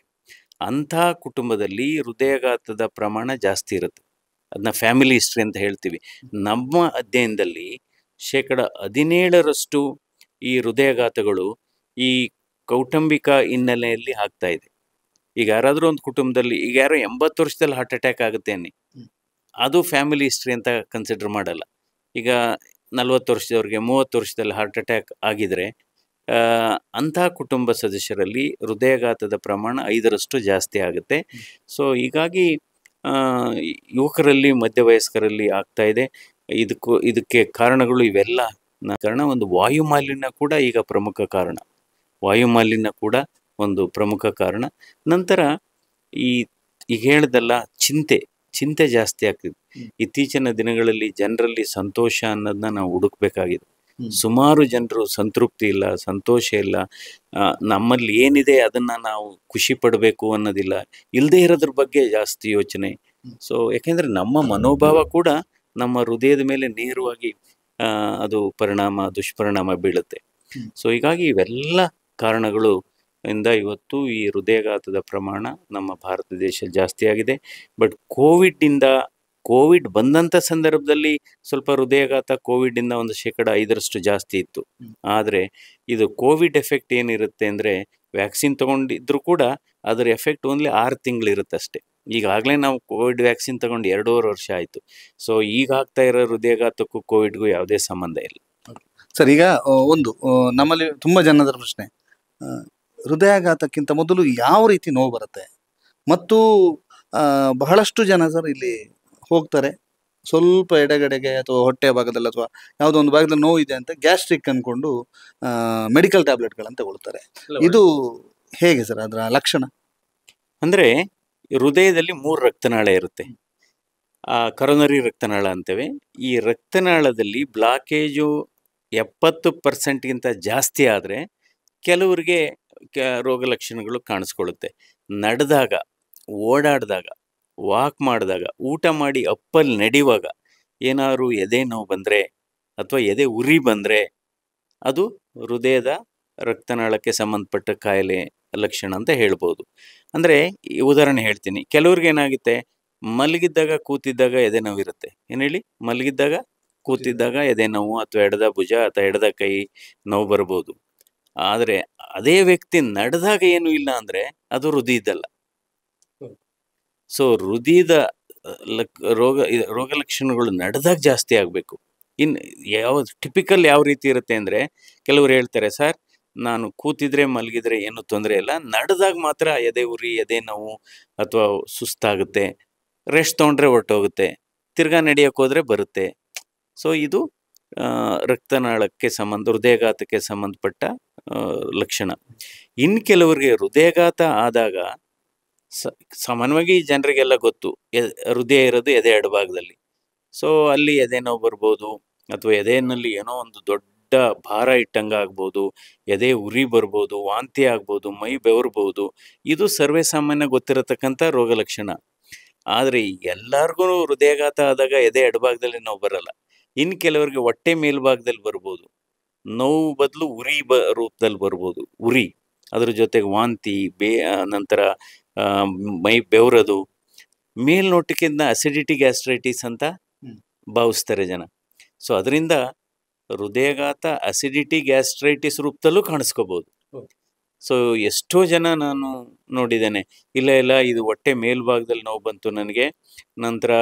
ಅಂಥ ಕುಟುಂಬದಲ್ಲಿ ಹೃದಯಾಘಾತದ ಪ್ರಮಾಣ ಜಾಸ್ತಿ ಇರುತ್ತೆ. ಅದನ್ನ ಫ್ಯಾಮಿಲಿ ಹಿಸ್ಟ್ರಿ ಅಂತ ಹೇಳ್ತೀವಿ. ನಮ್ಮ ಅಧ್ಯಯನದಲ್ಲಿ 17% ಈ ಹೃದಯಾಘಾತಗಳು ಈ ಕೌಟುಂಬಿಕ ಹಿನ್ನೆಲೆಯಲ್ಲಿ ಆಗ್ತಾ ಇದೆ. ಈಗ ಯಾರಾದರೂ ಒಂದು ಕುಟುಂಬದಲ್ಲಿ, ಈಗ ಯಾರೋ 80 ವರ್ಷದಲ್ಲಿ ಹಾರ್ಟ್ ಅಟ್ಯಾಕ್ ಆಗುತ್ತೆ ಅನ್ನಿ, ಅದು ಫ್ಯಾಮಿಲಿ ಹಿಸ್ಟ್ರಿ ಅಂತ ಕನ್ಸಿಡರ್ ಮಾಡಲ್ಲ. ಈಗ 40 ವರ್ಷದವ್ರಿಗೆ 30 ವರ್ಷದಲ್ಲಿ ಹಾರ್ಟ್ ಅಟ್ಯಾಕ್ ಆಗಿದ್ರೆ ಅಂಥ ಕುಟುಂಬ ಸದಸ್ಯರಲ್ಲಿ ಹೃದಯಾಘಾತದ ಪ್ರಮಾಣ 5% ಜಾಸ್ತಿ ಆಗುತ್ತೆ. ಸೊ ಹೀಗಾಗಿ ಯುವಕರಲ್ಲಿ, ಮಧ್ಯವಯಸ್ಕರಲ್ಲಿ ಆಗ್ತಾ ಇದೆ. ಇದಕ್ಕೆ ಕಾರಣಗಳು ಇವೆಲ್ಲ ಕಾರಣ. ಒಂದು ವಾಯುಮಾಲಿನ್ಯ ಕೂಡ ಈಗ ಪ್ರಮುಖ ಕಾರಣ. ವಾಯುಮಾಲಿನ್ಯ ಕೂಡ ಒಂದು ಪ್ರಮುಖ ಕಾರಣ. ನಂತರ ಈಗ ಹೇಳ್ದಲ್ಲ, ಚಿಂತೆ ಜಾಸ್ತಿ ಆಗ್ತಿದೆ. ಇತ್ತೀಚಿನ ದಿನಗಳಲ್ಲಿ ಜನರಲ್ಲಿ ಸಂತೋಷ ಅನ್ನೋದನ್ನ ನಾವು ಹುಡುಕ್ಬೇಕಾಗಿದೆ. ಸುಮಾರು ಜನರು ಸಂತೃಪ್ತಿ ಇಲ್ಲ, ಸಂತೋಷ ಇಲ್ಲ, ನಮ್ಮಲ್ಲಿ ಏನಿದೆ ಅದನ್ನ ನಾವು ಖುಷಿ ಪಡಬೇಕು ಅನ್ನೋದಿಲ್ಲ, ಇಲ್ಲದೆ ಇರೋದ್ರ ಬಗ್ಗೆ ಜಾಸ್ತಿ ಯೋಚನೆ. ಸೊ ಯಾಕೆಂದ್ರೆ ನಮ್ಮ ಮನೋಭಾವ ಕೂಡ ನಮ್ಮ ಹೃದಯದ ಮೇಲೆ ನೇರವಾಗಿ ಅದು ದುಷ್ಪರಿಣಾಮ ಬೀಳುತ್ತೆ. ಸೊ ಹೀಗಾಗಿ ಇವೆಲ್ಲ ಕಾರಣಗಳು ಇಂದ ಇವತ್ತು ಈ ಹೃದಯಾಘಾತದ ಪ್ರಮಾಣ ನಮ್ಮ ಭಾರತ ದೇಶದಲ್ಲಿ ಜಾಸ್ತಿ ಆಗಿದೆ. ಬಟ್ ಕೋವಿಡ್ ಬಂದಂಥ ಸಂದರ್ಭದಲ್ಲಿ ಸ್ವಲ್ಪ ಹೃದಯಾಘಾತ ಕೋವಿಡಿಂದ ಒಂದು 5% ಜಾಸ್ತಿ ಇತ್ತು. ಆದರೆ ಇದು ಕೋವಿಡ್ ಎಫೆಕ್ಟ್ ಏನಿರುತ್ತೆ ಅಂದರೆ, ವ್ಯಾಕ್ಸಿನ್ ತೊಗೊಂಡಿದ್ರು ಕೂಡ ಅದರ ಎಫೆಕ್ಟ್ ಓನ್ಲಿ 6 ತಿಂಗಳಿರುತ್ತೆ ಅಷ್ಟೇ. ಈಗಾಗಲೇ ನಾವು ಕೋವಿಡ್ ವ್ಯಾಕ್ಸಿನ್ ತಗೊಂಡು 2.5 ವರ್ಷ ಆಯಿತು. ಸೊ ಈಗ ಆಗ್ತಾ ಇರೋ ಹೃದಯಾಘಾತಕ್ಕೂ ಕೋವಿಡ್ಗೂ ಯಾವುದೇ ಸಂಬಂಧ ಇಲ್ಲ. ಸರ್, ಈಗ ನಮ್ಮಲ್ಲಿ ತುಂಬ ಜನರ ಪ್ರಶ್ನೆ, ಹೃದಯಾಘಾತಕ್ಕಿಂತ ಮೊದಲು ಯಾವ ರೀತಿ ನೋವು ಬರುತ್ತೆ? ಮತ್ತು ಬಹಳಷ್ಟು ಜನ ಸರ್ ಇಲ್ಲಿ ಹೋಗ್ತಾರೆ, ಸ್ವಲ್ಪ ಎಡಗಡೆಗೆ ಅಥವಾ ಹೊಟ್ಟೆ ಭಾಗದಲ್ಲಿ ಅಥವಾ ಯಾವುದೋ ಒಂದು ಭಾಗದಲ್ಲಿ ನೋವು ಇದೆ ಅಂತ ಗ್ಯಾಸ್ಟ್ರಿಕ್ ಅಂದ್ಕೊಂಡು ಮೆಡಿಕಲ್ ಟ್ಯಾಬ್ಲೆಟ್ಗಳನ್ನು ತಗೊಳ್ತಾರೆ. ಇದು ಹೇಗೆ ಸರ್ ಅದರ ಲಕ್ಷಣ? ಅಂದರೆ ಹೃದಯದಲ್ಲಿ 3 ರಕ್ತನಾಳ ಇರುತ್ತೆ. ಕರೋನರಿ ರಕ್ತನಾಳ ಅಂತೇವೆ. ಈ ರಕ್ತನಾಳದಲ್ಲಿ ಬ್ಲಾಕೇಜು 70%ಗಿಂತ ಜಾಸ್ತಿ ಆದರೆ ಕೆಲವರಿಗೆ ರೋಗ ಲಕ್ಷಣಗಳು ಕಾಣಿಸ್ಕೊಳ್ಳುತ್ತೆ. ನಡೆದಾಗ, ಓಡಾಡಿದಾಗ, ವಾಕ್ ಮಾಡಿದಾಗ, ಊಟ ಮಾಡಿ ಅಪ್ಪಲ್ಲಿ ನಡೆಯುವಾಗ ಏನಾದ್ರು ಎದೆ ನೋವು ಬಂದರೆ ಅಥವಾ ಎದೆ ಉರಿ ಬಂದರೆ ಅದು ಹೃದಯದ ರಕ್ತನಾಳಕ್ಕೆ ಸಂಬಂಧಪಟ್ಟ ಕಾಯಿಲೆ ಲಕ್ಷಣ ಅಂತ ಹೇಳ್ಬೋದು. ಅಂದರೆ ಉದಾಹರಣೆ ಹೇಳ್ತೀನಿ, ಕೆಲವ್ರಿಗೆ ಏನಾಗುತ್ತೆ, ಮಲಗಿದ್ದಾಗ ಕೂತಿದ್ದಾಗ ಎದೆ ನೋವು ಇರುತ್ತೆ. ಏನು ಹೇಳಿ? ಮಲಗಿದ್ದಾಗ ಕೂತಿದ್ದಾಗ ಎದೆ ನೋವು ಅಥವಾ ಎಡದ ಭುಜ ಅಥವಾ ಎಡದ ಕೈ ನೋವು ಬರ್ಬೋದು. ಆದರೆ ಅದೇ ವ್ಯಕ್ತಿ ನಡೆದಾಗ ಏನೂ ಇಲ್ಲ ಅಂದರೆ ಅದು ಹೃದಯದಲ್ಲ. ಸೊ ಹೃದಯದ ರೋಗ ಲಕ್ಷಣಗಳು ನಡೆದಾಗ ಜಾಸ್ತಿ ಆಗಬೇಕು. ಇನ್ನು ಟಿಪಿಕಲ್ ಯಾವ ರೀತಿ ಇರುತ್ತೆ ಅಂದರೆ, ಕೆಲವರು ಹೇಳ್ತಾರೆ, ಸರ್ ನಾನು ಕೂತಿದ್ರೆ ಮಲಗಿದ್ರೆ ಏನು ತೊಂದರೆ ಇಲ್ಲ, ನಡೆದಾಗ ಮಾತ್ರ ಎದೆ ಉರಿ, ಎದೆ ನೋವು ಅಥವಾ ಸುಸ್ತಾಗುತ್ತೆ, ರೆಸ್ಟ್ ತೊಗೊಂಡ್ರೆ ಹೊರಟೋಗುತ್ತೆ, ತಿರ್ಗಾ ನಡೆಯೋಕೆ ಹೋದರೆ ಬರುತ್ತೆ. ಸೊ ಇದು ರಕ್ತನಾಳಕ್ಕೆ ಹೃದಯಾಘಾತಕ್ಕೆ ಸಂಬಂಧಪಟ್ಟ ಲಕ್ಷಣ. ಇನ್ನು ಕೆಲವರಿಗೆ ಹೃದಯಾಘಾತ ಆದಾಗ ಸಾಮಾನ್ಯವಾಗಿ ಜನರಿಗೆಲ್ಲ ಗೊತ್ತು, ಹೃದಯ ಇರೋದು ಎದೆ ಎಡಭಾಗದಲ್ಲಿ. ಸೊ ಅಲ್ಲಿ ಎದೆ ನೋವು ಬರ್ಬೋದು, ಅಥವಾ ಎದೆಯಲ್ಲಿ ಏನೋ ಒಂದು ದೊಡ್ಡ ಭಾರ ಇಟ್ಟಂಗೆ ಆಗ್ಬೋದು, ಎದೆ ಉರಿ ಬರ್ಬೋದು, ವಾಂತಿ ಆಗ್ಬೋದು, ಮೈ ಬೆವರ್ಬೋದು. ಇದು ಸರ್ವೇ ಸಾಮಾನ್ಯ ಗೊತ್ತಿರತಕ್ಕಂಥ ರೋಗ ಲಕ್ಷಣ. ಆದರೆ ಎಲ್ಲರಿಗೂ ಹೃದಯಾಘಾತ ಆದಾಗ ಎದೆ ಎಡಭಾಗದಲ್ಲಿ ನೋವು ಬರಲ್ಲ. ಇನ್ನು ಕೆಲವರಿಗೆ ಹೊಟ್ಟೆ ಮೇಲ್ಭಾಗದಲ್ಲಿ ಬರ್ಬೋದು, ನೋವು ಬದಲು ಉರಿ ರೂಪದಲ್ಲಿ ಬರ್ಬೋದು. ಉರಿ, ಅದ್ರ ಜೊತೆಗೆ ವಾಂತಿ, ನಂತರ ಮೈ ಬೆವರೋದು, ಮೇಲ್ನೋಟಕ್ಕಿಂತ ಅಸಿಡಿಟಿ ಗ್ಯಾಸ್ಟ್ರೈಟಿಸ್ ಅಂತ ಭಾವಿಸ್ತಾರೆ ಜನ. ಸೊ ಅದರಿಂದ ಹೃದಯಾಘಾತ ಅಸಿಡಿಟಿ ಗ್ಯಾಸ್ಟ್ರೈಟಿಸ್ ರೂಪದಲ್ಲೂ ಕಾಣಿಸ್ಕೋಬೋದು. ಸೊ ಎಷ್ಟೋ ಜನ ನಾನು ನೋಡಿದ್ದೇನೆ, ಇಲ್ಲ ಇದು ಹೊಟ್ಟೆ ಮೇಲ್ಭಾಗದಲ್ಲಿ ನೋವು ಬಂತು ನನಗೆ, ನಂತರ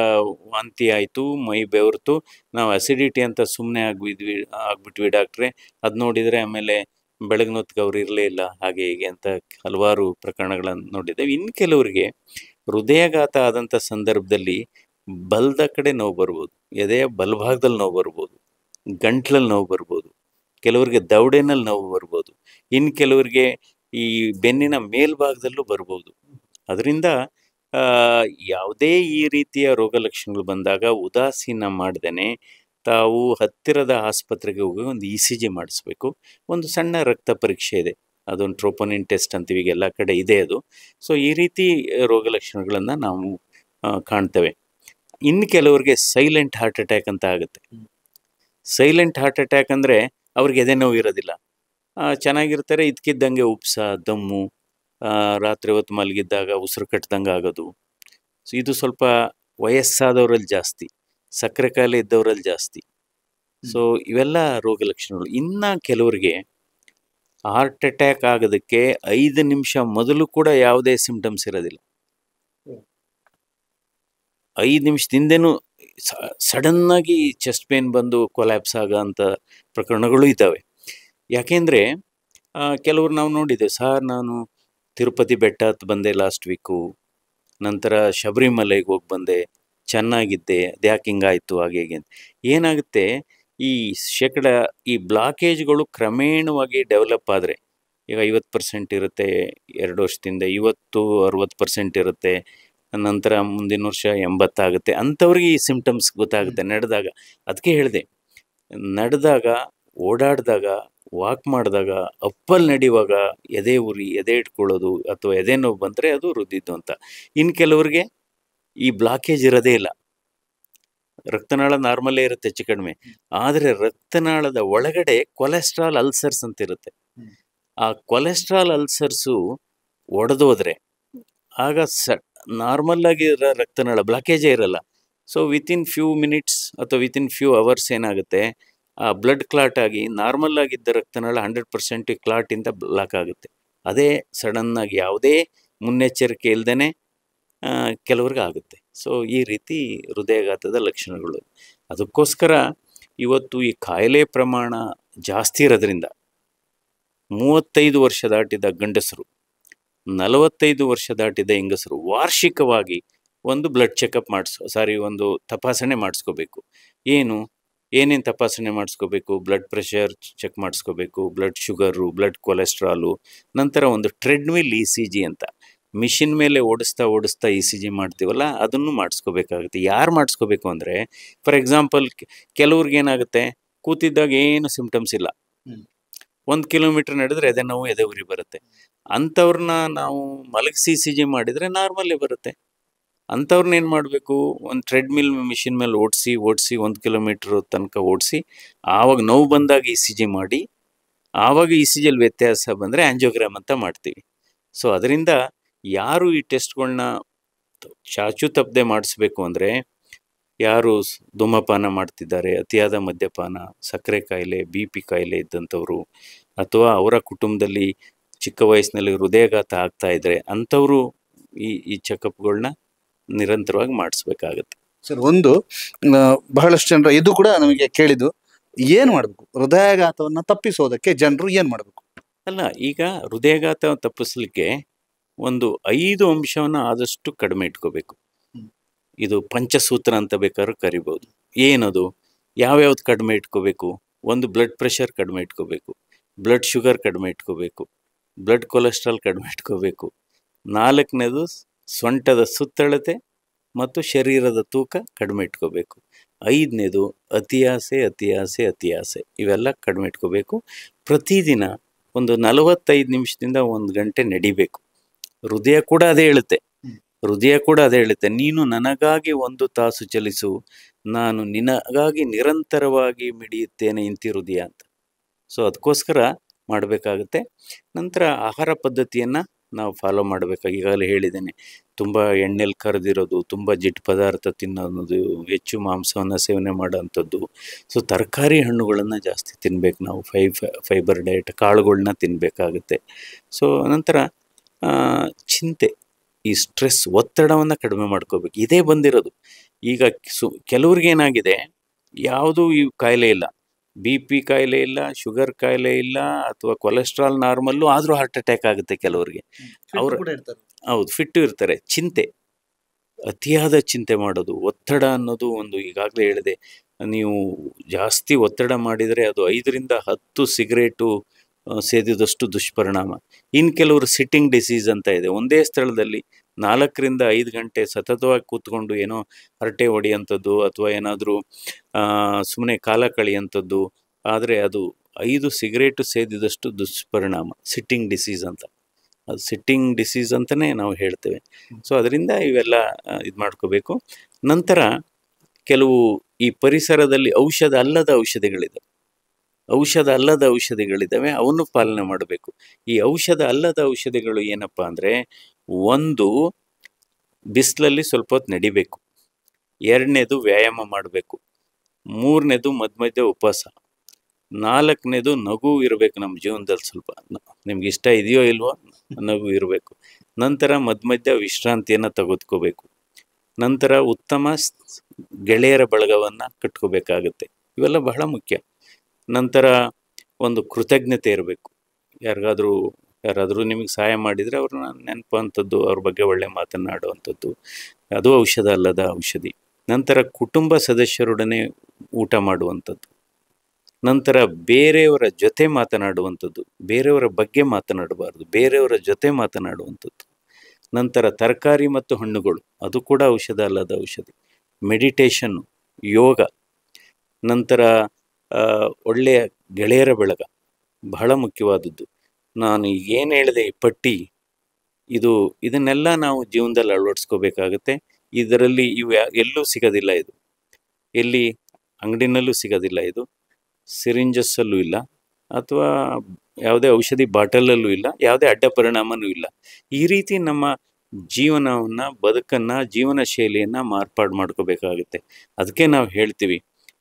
ವಾಂತಿ ಆಯಿತು, ಮೈ ಬೆವರ್ತು, ನಾವು ಅಸಿಡಿಟಿ ಅಂತ ಸುಮ್ಮನೆ ಆಗ್ಬಿಟ್ವಿ ಡಾಕ್ಟ್ರೆ, ಅದು ನೋಡಿದರೆ ಆಮೇಲೆ ಬೆಳಗ್ಗೆ ಹೊತ್ತಿಗೆ ಅವ್ರು ಇರಲೇ ಇಲ್ಲ, ಹಾಗೆ ಹೀಗೆ ಅಂತ ಹಲವಾರು ಪ್ರಕರಣಗಳನ್ನು ನೋಡಿದ್ದೇವೆ. ಇನ್ನು ಕೆಲವರಿಗೆ ಹೃದಯಾಘಾತ ಆದಂಥ ಸಂದರ್ಭದಲ್ಲಿ ಬಲದ ಕಡೆ ನೋವು ಬರ್ಬೋದು, ಎದೆಯ ಬಲಭಾಗದಲ್ಲಿ ನೋವು ಬರ್ಬೋದು, ಗಂಟ್ಲಲ್ಲಿ ನೋವು ಬರ್ಬೋದು, ಕೆಲವರಿಗೆ ದವಡೆನಲ್ಲಿ ನೋವು ಬರ್ಬೋದು, ಇನ್ನು ಕೆಲವರಿಗೆ ಈ ಬೆನ್ನಿನ ಮೇಲ್ಭಾಗದಲ್ಲೂ ಬರ್ಬೋದು. ಅದರಿಂದ ಯಾವುದೇ ಈ ರೀತಿಯ ರೋಗ ಲಕ್ಷಣಗಳು ಬಂದಾಗ ಉದಾಸೀನ ಮಾಡ್ದೇನೆ ತಾವು ಹತ್ತಿರದ ಆಸ್ಪತ್ರೆಗೆ ಹೋಗಿ ಒಂದು ECG ಮಾಡಿಸ್ಬೇಕು. ಒಂದು ಸಣ್ಣ ರಕ್ತ ಪರೀಕ್ಷೆ ಇದೆ, ಅದೊಂದು ಟ್ರೋಪೋನಿನ್ ಟೆಸ್ಟ್ ಅಂತೀವಿ, ಎಲ್ಲ ಕಡೆ ಇದೆ ಅದು. ಸೊ ಈ ರೀತಿ ರೋಗ ಲಕ್ಷಣಗಳನ್ನು ನಾವು ಕಾಣ್ತೇವೆ. ಇನ್ನು ಕೆಲವರಿಗೆ ಸೈಲೆಂಟ್ ಹಾರ್ಟ್ ಅಟ್ಯಾಕ್ ಅಂತ ಆಗುತ್ತೆ. ಸೈಲೆಂಟ್ ಹಾರ್ಟ್ ಅಟ್ಯಾಕ್ ಅಂದರೆ ಅವ್ರಿಗೆ ಎದೆ ನೋವು ಇರೋದಿಲ್ಲ, ಚೆನ್ನಾಗಿರ್ತಾರೆ, ಇದ್ಕಿದ್ದಂಗೆ ಉಪ್ಸ, ದಮ್ಮು, ರಾತ್ರಿ ಹೊತ್ತು ಮಲಗಿದ್ದಾಗ ಉಸಿರು ಕಟ್ಟಿದಂಗೆ ಆಗೋದು. ಸೊ ಇದು ಸ್ವಲ್ಪ ವಯಸ್ಸಾದವರಲ್ಲಿ ಜಾಸ್ತಿ, ಸಕ್ಕರೆ ಕಾಯಿಲೆ ಇದ್ದವರಲ್ಲಿ ಜಾಸ್ತಿ. ಸೊ ಇವೆಲ್ಲ ರೋಗ ಲಕ್ಷಣಗಳು. ಇನ್ನು ಕೆಲವರಿಗೆ ಹಾರ್ಟ್ ಅಟ್ಯಾಕ್ ಆಗೋದಕ್ಕೆ 5 ನಿಮಿಷ ಮೊದಲು ಕೂಡ ಯಾವುದೇ ಸಿಂಪ್ಟಮ್ಸ್ ಇರೋದಿಲ್ಲ. 5 ನಿಮಿಷದಿಂದೇನೂ ಸಡನ್ನಾಗಿ ಚೆಸ್ಟ್ ಪೇನ್ ಬಂದು ಕೊಲ್ಯಾಪ್ಸ್ ಆಗೋ ಅಂಥ ಪ್ರಕರಣಗಳು ಇದ್ದಾವೆ. ಯಾಕೆಂದರೆ ಕೆಲವ್ರು ನಾವು ನೋಡಿದ್ದೇವೆ, ಸರ್ ನಾನು ತಿರುಪತಿ ಬೆಟ್ಟ ಹತ್ತು ಬಂದೆ ಲಾಸ್ಟ್ ವೀಕು, ನಂತರ ಶಬರಿಮಲೆಗೆ ಹೋಗಿ ಬಂದೆ, ಚೆನ್ನಾಗಿದ್ದೆ, ಅದ್ಯಾಕೆ ಹಿಂಗಾಯಿತು ಹಾಗೆ ಹೇಗೆ ಅಂತ. ಏನಾಗುತ್ತೆ, ಈ ಬ್ಲಾಕೇಜ್ಗಳು ಕ್ರಮೇಣವಾಗಿ ಡೆವಲಪ್ ಆದರೆ, ಈಗ 50% ಇರುತ್ತೆ 2 ವರ್ಷದಿಂದ, 50-60% ಇರುತ್ತೆ, ನಂತರ ಮುಂದಿನ ವರ್ಷ 80 ಆಗುತ್ತೆ. ಅಂಥವ್ರಿಗೆ ಈ ಸಿಂಪ್ಟಮ್ಸ್ ಗೊತ್ತಾಗುತ್ತೆ ನಡೆದಾಗ. ಅದಕ್ಕೆ ಹೇಳಿದೆ, ನಡೆದಾಗ, ಓಡಾಡಿದಾಗ, ವಾಕ್ ಮಾಡಿದಾಗ, ಅಪ್ಪಲ್ಲಿ ನಡೆಯುವಾಗ ಎದೆ ಉರಿ, ಎದೆ ಇಟ್ಕೊಳ್ಳೋದು ಅಥವಾ ಎದೆ ನೋವು ಬಂದರೆ ಅದು ಹೃದಯದ್ದು ಅಂತ. ಇನ್ನು ಕೆಲವರಿಗೆ ಈ ಬ್ಲಾಕೇಜ್ ಇರೋದೇ ಇಲ್ಲ, ರಕ್ತನಾಳ ನಾರ್ಮಲ್ಲೇ ಇರುತ್ತೆ ಹೆಚ್ಚು ಕಡಿಮೆ. ಆದರೆ ರಕ್ತನಾಳದ ಒಳಗಡೆ ಕೊಲೆಸ್ಟ್ರಾಲ್ ಅಲ್ಸರ್ಸ್ ಅಂತ ಇರುತ್ತೆ. ಆ ಕೊಲೆಸ್ಟ್ರಾಲ್ ಅಲ್ಸರ್ಸು ಒಡೆದೋದ್ರೆ ಆಗ ನಾರ್ಮಲ್ ಆಗಿರೋ ರಕ್ತನಾಳ ಬ್ಲಾಕೇಜೇ ಇರಲ್ಲ. ಸೊ ವಿತಿನ್ ಫ್ಯೂ ಮಿನಿಟ್ಸ್ ಅಥವಾ ವಿತಿನ್ ಫ್ಯೂ ಅವರ್ಸ್ ಏನಾಗುತ್ತೆ, ಆ ಬ್ಲಡ್ ಕ್ಲಾಟ್ ಆಗಿ ನಾರ್ಮಲ್ ಆಗಿದ್ದ ರಕ್ತನಾಳ 100% ಕ್ಲಾಟಿಂದ ಬ್ಲಾಕ್ ಆಗುತ್ತೆ. ಅದೇ ಸಡನ್ನಾಗಿ ಯಾವುದೇ ಮುನ್ನೆಚ್ಚರಿಕೆ ಇಲ್ಲದೇ ಕೆಲವ್ರಿಗೆ ಆಗುತ್ತೆ. ಸೊ ಈ ರೀತಿ ಹೃದಯಾಘಾತದ ಲಕ್ಷಣಗಳು. ಅದಕ್ಕೋಸ್ಕರ ಇವತ್ತು ಈ ಕಾಯಿಲೆ ಪ್ರಮಾಣ ಜಾಸ್ತಿ ಇರೋದ್ರಿಂದ 35 ವರ್ಷ ದಾಟಿದ ಗಂಡಸರು, 45 ವರ್ಷ ದಾಟಿದ ಹೆಂಗಸರು ವಾರ್ಷಿಕವಾಗಿ ಒಂದು ಬ್ಲಡ್ ಚೆಕಪ್ ಒಂದು ತಪಾಸಣೆ ಮಾಡಿಸ್ಕೋಬೇಕು. ಏನೇನು ತಪಾಸಣೆ ಮಾಡಿಸ್ಕೋಬೇಕು? ಬ್ಲಡ್ ಪ್ರೆಷರ್ ಚೆಕ್ ಮಾಡಿಸ್ಕೋಬೇಕು, ಬ್ಲಡ್ ಶುಗರು, ಬ್ಲಡ್ ಕೊಲೆಸ್ಟ್ರಾಲು, ನಂತರ ಒಂದು ಟ್ರೆಡ್ಮಿಲ್ ECG ಅಂತ ಮಿಷಿನ್ ಮೇಲೆ ಓಡಿಸ್ತಾ ECG ಮಾಡ್ತೀವಲ್ಲ, ಅದನ್ನು ಮಾಡಿಸ್ಕೋಬೇಕಾಗುತ್ತೆ. ಯಾರು ಮಾಡಿಸ್ಕೋಬೇಕು ಅಂದರೆ, ಫಾರ್ ಎಕ್ಸಾಂಪಲ್ ಕೆಲವ್ರಿಗೆ ಏನಾಗುತ್ತೆ, ಕೂತಿದ್ದಾಗ ಏನು ಸಿಂಪ್ಟಮ್ಸ್ ಇಲ್ಲ, 1 ಕಿಲೋಮೀಟರ್ ನಡೆದ್ರೆ ಎದೆ ನೋವು, ಎದೆ ಉರಿ ಬರುತ್ತೆ. ಅಂಥವ್ರನ್ನ ನಾವು ಮಲಗಿಸಿ ECG ಮಾಡಿದರೆ ನಾರ್ಮಲ್ಲೇ ಬರುತ್ತೆ. ಅಂಥವ್ರನ್ನ ಏನು ಮಾಡಬೇಕು, ಒಂದು ಟ್ರೆಡ್ಮಿಲ್ ಮಿಷಿನ್ ಮೇಲೆ ಓಡಿಸಿ 1 ಕಿಲೋಮೀಟ್ರ್ ತನಕ ಓಡಿಸಿ, ಆವಾಗ ನೋವು ಬಂದಾಗ ECG ಮಾಡಿ, ಆವಾಗ ECGಯಲ್ಲಿ ವ್ಯತ್ಯಾಸ ಬಂದರೆ ಆಂಜಿಯೋಗ್ರಾಮ್ ಅಂತ ಮಾಡ್ತೀವಿ. ಸೊ ಅದರಿಂದ ಯಾರು ಈ ಟೆಸ್ಟ್ಗಳನ್ನ ಚಾಚು ತಪ್ಪದೆ ಮಾಡಿಸ್ಬೇಕು ಅಂದರೆ, ಯಾರು ಧೂಮಪಾನ ಮಾಡ್ತಿದ್ದಾರೆ, ಅತಿಯಾದ ಮದ್ಯಪಾನ, ಸಕ್ಕರೆ ಕಾಯಿಲೆ, BP ಕಾಯಿಲೆ ಇದ್ದಂಥವ್ರು, ಅಥವಾ ಅವರ ಕುಟುಂಬದಲ್ಲಿ ಚಿಕ್ಕ ವಯಸ್ಸಿನಲ್ಲಿ ಹೃದಯಾಘಾತ ಆಗ್ತಾ ಇದ್ದರೆ ಅಂಥವರು ಈ ಚೆಕಪ್ಗಳನ್ನ ನಿರಂತರವಾಗಿ ಮಾಡಿಸ್ಬೇಕಾಗತ್ತೆ. ಸರ್, ಒಂದು ಬಹಳಷ್ಟು ಜನರು ಇದು ಕೂಡ ನಮಗೆ ಕೇಳಿದ್ದು, ಏನು ಮಾಡಬೇಕು ಹೃದಯಾಘಾತವನ್ನು ತಪ್ಪಿಸೋದಕ್ಕೆ? ಜನರು ಏನು ಮಾಡಬೇಕು? ಅಲ್ಲ, ಈಗ ಹೃದಯಾಘಾತ ತಪ್ಪಿಸ್ಲಿಕ್ಕೆ ಒಂದು 5 ಅಂಶವನ್ನು ಆದಷ್ಟು ಕಡಿಮೆ ಇಟ್ಕೋಬೇಕು. ಇದು ಪಂಚಸೂತ್ರ ಅಂತ ಬೇಕಾದ್ರೂ ಕರಿಬೋದು. ಏನದು? ಯಾವ್ಯಾವ್ದು ಕಡಿಮೆ ಇಟ್ಕೋಬೇಕು? ಒಂದು, ಬ್ಲಡ್ ಪ್ರೆಷರ್ ಕಡಿಮೆ ಇಟ್ಕೋಬೇಕು, ಬ್ಲಡ್ ಶುಗರ್ ಕಡಿಮೆ ಇಟ್ಕೋಬೇಕು, ಬ್ಲಡ್ ಕೊಲೆಸ್ಟ್ರಾಲ್ ಕಡಿಮೆ ಇಟ್ಕೋಬೇಕು. 4ನೇದು ಸೊಂಟದ ಸುತ್ತಳತೆ ಮತ್ತು ಶರೀರದ ತೂಕ ಕಡಿಮೆ ಇಟ್ಕೋಬೇಕು. 5ನೇದು ಅತಿಯಾಸೆ ಇವೆಲ್ಲ ಕಡಿಮೆ ಇಟ್ಕೋಬೇಕು. ಪ್ರತಿದಿನ ಒಂದು 45 ನಿಮಿಷದಿಂದ 1 ಗಂಟೆ ನಡಿಬೇಕು. ಹೃದಯ ಕೂಡ ಅದೇ ಹೇಳುತ್ತೆ, ನೀನು ನನಗಾಗಿ 1 ತಾಸು ಚಲಿಸು, ನಾನು ನಿನಗಾಗಿ ನಿರಂತರವಾಗಿ ಮಿಡಿಯುತ್ತೇನೆ ಇಂತಿ ಹೃದಯ ಅಂತ. ಸೊ ಅದಕ್ಕೋಸ್ಕರ ಮಾಡಬೇಕಾಗುತ್ತೆ. ನಂತರ ಆಹಾರ ಪದ್ಧತಿಯನ್ನು ನಾವು ಫಾಲೋ ಮಾಡಬೇಕಾಗಿ, ಈಗಾಗಲೇ ಹೇಳಿದ್ದೇನೆ, ತುಂಬ ಎಣ್ಣೆಲಿ ಕರೆದಿರೋದು, ತುಂಬ ಜಿಡ್ಡು ಪದಾರ್ಥ ತಿನ್ನೋದು, ಹೆಚ್ಚು ಮಾಂಸವನ್ನು ಸೇವನೆ ಮಾಡೋವಂಥದ್ದು. ಸೊ ತರಕಾರಿ ಹಣ್ಣುಗಳನ್ನು ಜಾಸ್ತಿ ತಿನ್ಬೇಕು ನಾವು, ಫೈಬರ್ ಡಯಟ್, ಕಾಳುಗಳನ್ನ ತಿನ್ನಬೇಕಾಗುತ್ತೆ. ಸೊ ನಂತರ ಚಿಂತೆ, ಈ ಸ್ಟ್ರೆಸ್, ಒತ್ತಡವನ್ನು ಕಡಿಮೆ ಮಾಡ್ಕೋಬೇಕು. ಇದೇ ಬಂದಿರೋದು ಈಗ. ಕೆಲವ್ರಿಗೇನಾಗಿದೆ, ಯಾವುದೂ ಈ ಕಾಯಿಲೆ ಇಲ್ಲ, BP ಕಾಯಿಲೆ ಇಲ್ಲ, ಶುಗರ್ ಕಾಯಿಲೆ ಇಲ್ಲ, ಅಥವಾ ಕೊಲೆಸ್ಟ್ರಾಲ್ ನಾರ್ಮಲ್ಲು, ಆದರೂ ಹಾರ್ಟ್ ಅಟ್ಯಾಕ್ ಆಗುತ್ತೆ ಕೆಲವರಿಗೆ. ಹೌದು, ಫಿಟ್ಟು ಇರ್ತಾರೆ. ಅತಿಯಾದ ಚಿಂತೆ ಮಾಡೋದು, ಒತ್ತಡ ಅನ್ನೋದು ಒಂದು, ಈಗಾಗಲೇ ಹೇಳಿದೆ, ನೀವು ಜಾಸ್ತಿ ಒತ್ತಡ ಮಾಡಿದರೆ ಅದು 5ರಿಂದ 10 ಸಿಗರೇಟು ಸೇದಿದಷ್ಟು ದುಷ್ಪರಿಣಾಮ. ಇನ್ನು ಕೆಲವರು ಸಿಟ್ಟಿಂಗ್ ಡಿಸೀಸ್ ಅಂತ ಇದೆ, ಒಂದೇ ಸ್ಥಳದಲ್ಲಿ 4ರಿಂದ 5 ಗಂಟೆ ಸತತವಾಗಿ ಕೂತ್ಕೊಂಡು ಏನೋ ಹರಟೆ ಹೊಡೆಯುವಂಥದ್ದು, ಅಥವಾ ಏನಾದರೂ ಸುಮ್ಮನೆ ಕಾಲ ಕಳೆಯುವಂಥದ್ದು. ಆದರೆ ಅದು 5 ಸಿಗರೇಟು ಸೇದಿದಷ್ಟು ದುಷ್ಪರಿಣಾಮ, ಸಿಟ್ಟಿಂಗ್ ಡಿಸೀಸ್ ಅಂತ. ಅದು ಸಿಟ್ಟಿಂಗ್ ಡಿಸೀಸ್ ಅಂತಲೇ ನಾವು ಹೇಳ್ತೇವೆ. ಸೊ ಅದರಿಂದ ಇವೆಲ್ಲ ಇದು ಮಾಡ್ಕೋಬೇಕು. ನಂತರ ಕೆಲವು ಈ ಪರಿಸರದಲ್ಲಿ ಔಷಧ ಅಲ್ಲದ ಔಷಧಿಗಳಿದ್ದಾವೆ, ಅವನ್ನು ಪಾಲನೆ ಮಾಡಬೇಕು. ಈ ಔಷಧ ಅಲ್ಲದ ಔಷಧಿಗಳು ಏನಪ್ಪ ಅಂದರೆ, 1, ಬಿಸಿಲಲ್ಲಿ ಸ್ವಲ್ಪ ಹೊತ್ತು ನಡಿಬೇಕು. 2ನೇದು ವ್ಯಾಯಾಮ ಮಾಡಬೇಕು. 3ನೇದು ಮಧ್ಯ ಉಪವಾಸ. 4ನೇದು ನಗು ಇರಬೇಕು ನಮ್ಮ ಜೀವನದಲ್ಲಿ. ಸ್ವಲ್ಪ ನಿಮ್ಗೆ ಇಷ್ಟ ಇದೆಯೋ ಇಲ್ವೋ, ನಗು ಇರಬೇಕು. ನಂತರ ಮಧ್ಯ ವಿಶ್ರಾಂತಿಯನ್ನು ತೆಗೆದುಕೋಬೇಕು. ನಂತರ ಉತ್ತಮ ಗೆಳೆಯರ ಬಳಗವನ್ನು ಕಟ್ಕೋಬೇಕಾಗುತ್ತೆ. ಇವೆಲ್ಲ ಬಹಳ ಮುಖ್ಯ. ನಂತರ ಒಂದು ಕೃತಜ್ಞತೆ ಇರಬೇಕು. ಯಾರಾದರೂ ನಿಮಗೆ ಸಹಾಯ ಮಾಡಿದರೆ ಅವ್ರನ್ನ ನೆನಪುವಂಥದ್ದು, ಅವ್ರ ಬಗ್ಗೆ ಒಳ್ಳೆ ಮಾತನಾಡುವಂಥದ್ದು, ಅದು ಔಷಧ ಅಲ್ಲದ ಔಷಧಿ. ನಂತರ ಕುಟುಂಬ ಸದಸ್ಯರೊಡನೆ ಊಟ ಮಾಡುವಂಥದ್ದು. ನಂತರ ಬೇರೆಯವರ ಜೊತೆ ಮಾತನಾಡುವಂಥದ್ದು, ಬೇರೆಯವರ ಬಗ್ಗೆ ಮಾತನಾಡಬಾರ್ದು, ಬೇರೆಯವರ ಜೊತೆ ಮಾತನಾಡುವಂಥದ್ದು. ನಂತರ ತರಕಾರಿ ಮತ್ತು ಹಣ್ಣುಗಳು, ಅದು ಕೂಡ ಔಷಧ ಅಲ್ಲದ ಔಷಧಿ. ಮೆಡಿಟೇಷನ್ನು, ಯೋಗ. ನಂತರ ಒಳ್ಳೆಯ ಗೆಳೆಯರ ಬಳಗ ಬಹಳ ಮುಖ್ಯವಾದದ್ದು. ನಾನು ಏನು ಹೇಳಿದೆ ಈ ಪಟ್ಟಿ, ಇದನ್ನೆಲ್ಲ ನಾವು ಜೀವನದಲ್ಲಿ ಅಳವಡಿಸ್ಕೋಬೇಕಾಗತ್ತೆ. ಇದರಲ್ಲಿ ಎಲ್ಲೂ ಸಿಗೋದಿಲ್ಲ. ಇದು ಎಲ್ಲಿ ಅಂಗಡಿನಲ್ಲೂ ಸಿಗೋದಿಲ್ಲ, ಇದು ಸಿರಿಂಜಸ್ಸಲ್ಲೂ ಇಲ್ಲ, ಅಥವಾ ಯಾವುದೇ ಔಷಧಿ ಬಾಟಲಲ್ಲೂ ಇಲ್ಲ, ಯಾವುದೇ ಅಡ್ಡ ಪರಿಣಾಮನೂ ಇಲ್ಲ. ಈ ರೀತಿ ನಮ್ಮ ಜೀವನವನ್ನು, ಬದುಕನ್ನು, ಜೀವನ ಶೈಲಿಯನ್ನು ಮಾರ್ಪಾಡು ಮಾಡ್ಕೋಬೇಕಾಗುತ್ತೆ. ಅದಕ್ಕೆ ನಾವು ಹೇಳ್ತೀವಿ,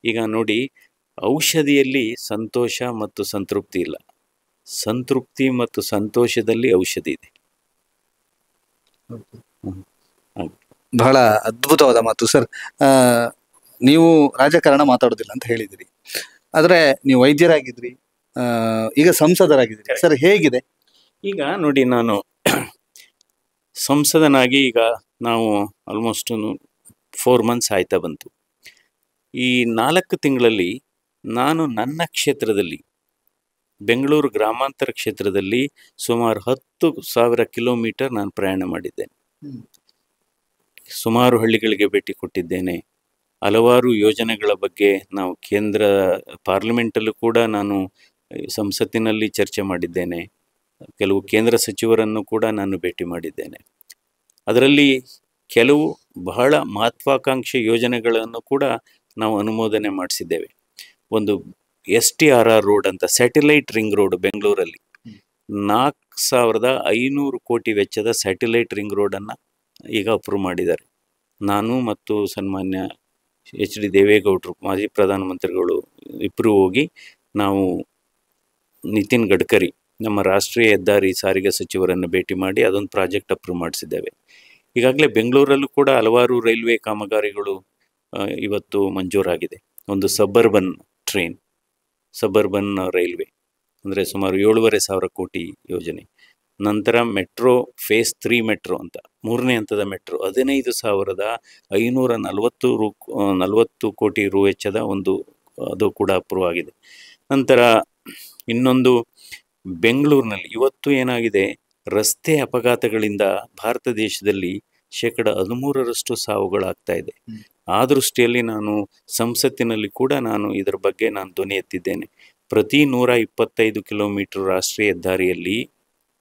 ಈಗ ನೋಡಿ, ಔಷಧಿಯಲ್ಲಿ ಸಂತೋಷ ಮತ್ತು ಸಂತೃಪ್ತಿ ಇಲ್ಲ, ಸಂತೃಪ್ತಿ ಮತ್ತು ಸಂತೋಷದಲ್ಲಿ ಔಷಧಿ ಇದೆ. ಬಹಳ ಅದ್ಭುತವಾದ ಮಾತು ಸರ್. ನೀವು ರಾಜಕಾರಣ ಮಾತಾಡೋದಿಲ್ಲ ಅಂತ ಹೇಳಿದಿರಿ, ಆದರೆ ನೀವು ವೈದ್ಯರಾಗಿದ್ರಿ, ಈಗ ಸಂಸದರಾಗಿದ್ದೀರಿ ಸರ್, ಹೇಗಿದೆ? ಈಗ ನೋಡಿ, ನಾನು ಸಂಸದನಾಗಿ ಈಗ ನಾವು ಆಲ್ಮೋಸ್ಟ್ 4 months ಆಯ್ತಾ ಬಂತು. ಈ 4 ತಿಂಗಳಲ್ಲಿ ನಾನು ನನ್ನ ಕ್ಷೇತ್ರದಲ್ಲಿ, ಬೆಂಗಳೂರು ಗ್ರಾಮಾಂತರ ಕ್ಷೇತ್ರದಲ್ಲಿ ಸುಮಾರು 10,000 ಕಿಲೋಮೀಟರ್ ನಾನು ಪ್ರಯಾಣ ಮಾಡಿದ್ದೇನೆ. ಸುಮಾರು ಹಳ್ಳಿಗಳಿಗೆ ಭೇಟಿ ಕೊಟ್ಟಿದ್ದೇನೆ. ಹಲವಾರು ಯೋಜನೆಗಳ ಬಗ್ಗೆ ನಾವು ಕೇಂದ್ರ ಪಾರ್ಲಿಮೆಂಟಲ್ಲೂ ಕೂಡ ನಾನು ಸಂಸತ್ತಿನಲ್ಲಿ ಚರ್ಚೆ ಮಾಡಿದ್ದೇನೆ. ಕೆಲವು ಕೇಂದ್ರ ಸಚಿವರನ್ನು ಕೂಡ ನಾನು ಭೇಟಿ ಮಾಡಿದ್ದೇನೆ. ಅದರಲ್ಲಿ ಕೆಲವು ಬಹಳ ಮಹತ್ವಾಕಾಂಕ್ಷಿ ಯೋಜನೆಗಳನ್ನು ಕೂಡ ನಾವು ಅನುಮೋದನೆ ಮಾಡಿಸಿದ್ದೇವೆ. ಒಂದು STRR ರೋಡ್ ಅಂತ, ಸ್ಯಾಟಲೈಟ್ ರಿಂಗ್ ರೋಡ್, ಬೆಂಗಳೂರಲ್ಲಿ 4,500 ಕೋಟಿ ವೆಚ್ಚದ ಸ್ಯಾಟಲೈಟ್ ರಿಂಗ್ ರೋಡನ್ನು ಈಗ ಅಪ್ರೂವ್ ಮಾಡಿದ್ದಾರೆ. ನಾನು ಮತ್ತು ಸನ್ಮಾನ್ಯ HD ದೇವೇಗೌಡರು, ಮಾಜಿ ಪ್ರಧಾನಮಂತ್ರಿಗಳು ಇಬ್ಬರು ಹೋಗಿ ನಾವು ನಿತಿನ್ ಗಡ್ಕರಿ, ನಮ್ಮ ರಾಷ್ಟ್ರೀಯ ಹೆದ್ದಾರಿ ಸಾರಿಗೆ ಸಚಿವರನ್ನು ಭೇಟಿ ಮಾಡಿ ಅದೊಂದು ಪ್ರಾಜೆಕ್ಟ್ ಅಪ್ರೂವ್ ಮಾಡಿಸಿದ್ದೇವೆ. ಈಗಾಗಲೇ ಬೆಂಗಳೂರಲ್ಲೂ ಕೂಡ ಹಲವಾರು ರೈಲ್ವೆ ಕಾಮಗಾರಿಗಳು ಇವತ್ತು ಮಂಜೂರಾಗಿದೆ. ಒಂದು ಸಬರ್ಬನ್ ಟ್ರೈನ್, ಸಬರ್ಬನ್ ರೈಲ್ವೆ ಅಂದರೆ ಸುಮಾರು 7,500 ಕೋಟಿ ಯೋಜನೆ. ನಂತರ ಮೆಟ್ರೋ ಫೇಸ್ 3 ಮೆಟ್ರೋ ಅಂತ, 3ನೇ ಹಂತದ ಮೆಟ್ರೋ 15,540 ಕೋಟಿ ರು ವೆಚ್ಚದ ಒಂದು, ಅದು ಕೂಡ ಅಪ್ರೂವ್ ಆಗಿದೆ. ನಂತರ ಇನ್ನೊಂದು, ಬೆಂಗಳೂರಿನಲ್ಲಿ ಇವತ್ತು ಏನಾಗಿದೆ, ರಸ್ತೆ ಅಪಘಾತಗಳಿಂದ ಭಾರತ ದೇಶದಲ್ಲಿ 13% ಸಾವುಗಳಾಗ್ತಾ ಇದೆ. ಆ ದೃಷ್ಟಿಯಲ್ಲಿ ನಾನು ಸಂಸತ್ತಿನಲ್ಲಿ ಕೂಡ ನಾನು ಇದರ ಬಗ್ಗೆ ನಾನು ಧ್ವನಿ ಎತ್ತಿದ್ದೇನೆ. ಪ್ರತಿ 125 ಕಿಲೋಮೀಟರ್ ರಾಷ್ಟ್ರೀಯ ಹೆದ್ದಾರಿಯಲ್ಲಿ,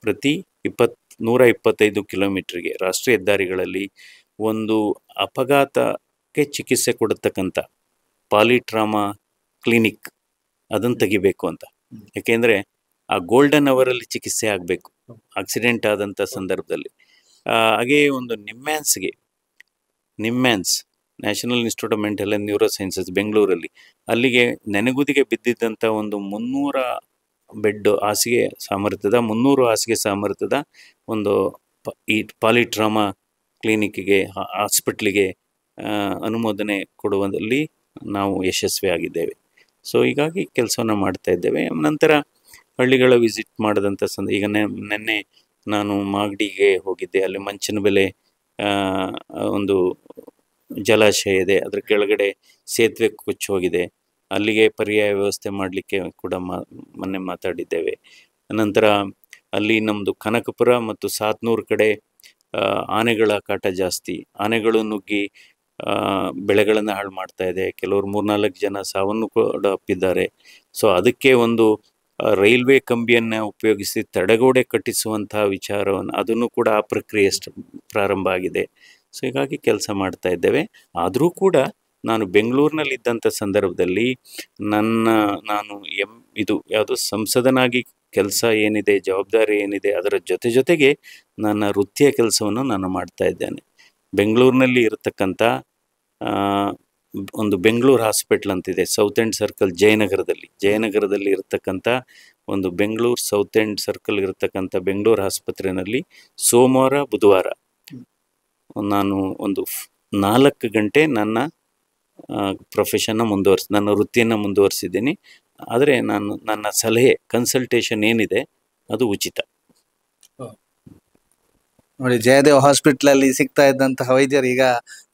ಪ್ರತಿ 125 ಕಿಲೋಮೀಟ್ರಿಗೆ ರಾಷ್ಟ್ರೀಯ ಹೆದ್ದಾರಿಗಳಲ್ಲಿ ಒಂದು ಅಪಘಾತಕ್ಕೆ ಚಿಕಿತ್ಸೆ ಕೊಡತಕ್ಕಂಥ ಪಾಲಿಟ್ರಾಮಾ ಕ್ಲಿನಿಕ್ ಅದನ್ನು ತೆಗಿಬೇಕು ಅಂತ. ಯಾಕೆಂದರೆ ಆ ಗೋಲ್ಡನ್ ಅವರಲ್ಲಿ ಚಿಕಿತ್ಸೆ ಆಗಬೇಕು ಆಕ್ಸಿಡೆಂಟ್ ಆದಂಥ ಸಂದರ್ಭದಲ್ಲಿ. ಹಾಗೆಯೇ ಒಂದು NIMHANS national institute of mental and neuro sciences ಬೆಂಗಳೂರಲ್ಲಿ, ಅಲ್ಲಿಗೆ ನೆನೆಗುದಿಗೆ ಬಿದ್ದಿದ್ದಂಥ ಒಂದು 300 ಬೆಡ್ ಹಾಸಿಗೆ ಸಾಮರ್ಥ್ಯದ 300 ಹಾಸಿಗೆ ಸಾಮರ್ಥ್ಯದ ಒಂದು ಈ ಪಾಲಿಟ್ರಾಮಾ ಕ್ಲಿನಿಕ್ಗೆ, ಹಾಸ್ಪಿಟ್ಲಿಗೆ ಅನುಮೋದನೆ ಕೊಡುವುದರಲ್ಲಿ ನಾವು ಯಶಸ್ವಿಯಾಗಿದ್ದೇವೆ. ಸೊ ಹೀಗಾಗಿ ಕೆಲಸವನ್ನು ಮಾಡ್ತಾ ಇದ್ದೇವೆ. ನಂತರ ಹಳ್ಳಿಗಳ ವಿಸಿಟ್ ಮಾಡಿದಂಥ ಈಗ ನೆನ್ನೆ ನಾನು ಮಾಗಡಿಗೆ ಹೋಗಿದ್ದೆ. ಅಲ್ಲಿ ಮಂಚನಬೆಲೆ ಒಂದು ಜಲಾಶಯ ಇದೆ, ಅದರ ಕೆಳಗಡೆ ಸೇತುವೆ ಕೊಚ್ಚಿ ಹೋಗಿದೆ, ಅಲ್ಲಿಗೆ ಪರ್ಯಾಯ ವ್ಯವಸ್ಥೆ ಮಾಡಲಿಕ್ಕೆ ಕೂಡ ಮೊನ್ನೆ ಮಾತಾಡಿದ್ದೇವೆ. ನಂತರ ಅಲ್ಲಿ ನಮ್ಮದು ಕನಕಪುರ ಮತ್ತು ಸಾತ್ನೂರು ಕಡೆ ಆನೆಗಳ ಕಾಟ ಜಾಸ್ತಿ, ಆನೆಗಳು ನುಗ್ಗಿ ಬೆಳೆಗಳನ್ನು ಹಾಳು ಮಾಡ್ತಾ ಇದೆ. ಕೆಲವರು 3-4 ಜನ ಸಾವನ್ನು ಕೂಡ ಅಪ್ಪಿದ್ದಾರೆ. ಸೊ ಅದಕ್ಕೆ ಒಂದು ರೈಲ್ವೆ ಕಂಬಿಯನ್ನು ಉಪಯೋಗಿಸಿ ತಡೆಗೋಡೆ ಕಟ್ಟಿಸುವಂತಹ ವಿಚಾರವನ್ನು, ಅದನ್ನು ಕೂಡ ಆ ಪ್ರಕ್ರಿಯೆ ಪ್ರಾರಂಭ ಆಗಿದೆ. ಸೊ ಹೀಗಾಗಿ ಕೆಲಸ ಮಾಡ್ತಾ ಇದ್ದೇವೆ. ಆದರೂ ಕೂಡ ನಾನು ಬೆಂಗಳೂರಿನಲ್ಲಿದ್ದಂಥ ಸಂದರ್ಭದಲ್ಲಿ ನಾನು ಇದು ಯಾವುದು ಸಂಸದನಾಗಿ ಕೆಲಸ ಏನಿದೆ, ಜವಾಬ್ದಾರಿ ಏನಿದೆ, ಅದರ ಜೊತೆಗೆ ನನ್ನ ವೃತ್ತಿಯ ಕೆಲಸವನ್ನು ನಾನು ಮಾಡ್ತಾ ಇದ್ದೇನೆ. ಬೆಂಗಳೂರಿನಲ್ಲಿ ಇರತಕ್ಕಂಥ ಒಂದು ಬೆಂಗಳೂರು ಹಾಸ್ಪಿಟ್ಲ್ ಅಂತಿದೆ, ಸೌತ್ ಎಂಡ್ ಸರ್ಕಲ್ ಜಯನಗರದಲ್ಲಿ ಇರತಕ್ಕಂಥ ಒಂದು ಬೆಂಗಳೂರು ಸೌತ್ ಎಂಡ್ ಸರ್ಕಲ್ ಇರತಕ್ಕಂಥ ಬೆಂಗಳೂರು ಆಸ್ಪತ್ರೆಯಲ್ಲಿ ಸೋಮವಾರ ಬುಧವಾರ ನಾನು ಒಂದು 4 ಗಂಟೆ ನನ್ನ ನನ್ನ ವೃತ್ತಿಯನ್ನು ಮುಂದುವರಿಸಿದ್ದೀನಿ. ಆದರೆ ನನ್ನ ಸಲಹೆ, ಕನ್ಸಲ್ಟೇಷನ್ ಏನಿದೆ ಅದು ಉಚಿತ. ನೋಡಿ, ಜಯದೇವ್ ಹಾಸ್ಪಿಟ್ಲಲ್ಲಿ ಸಿಗ್ತಾ ಇದ್ದಂತಹ ವೈದ್ಯರು ಈಗ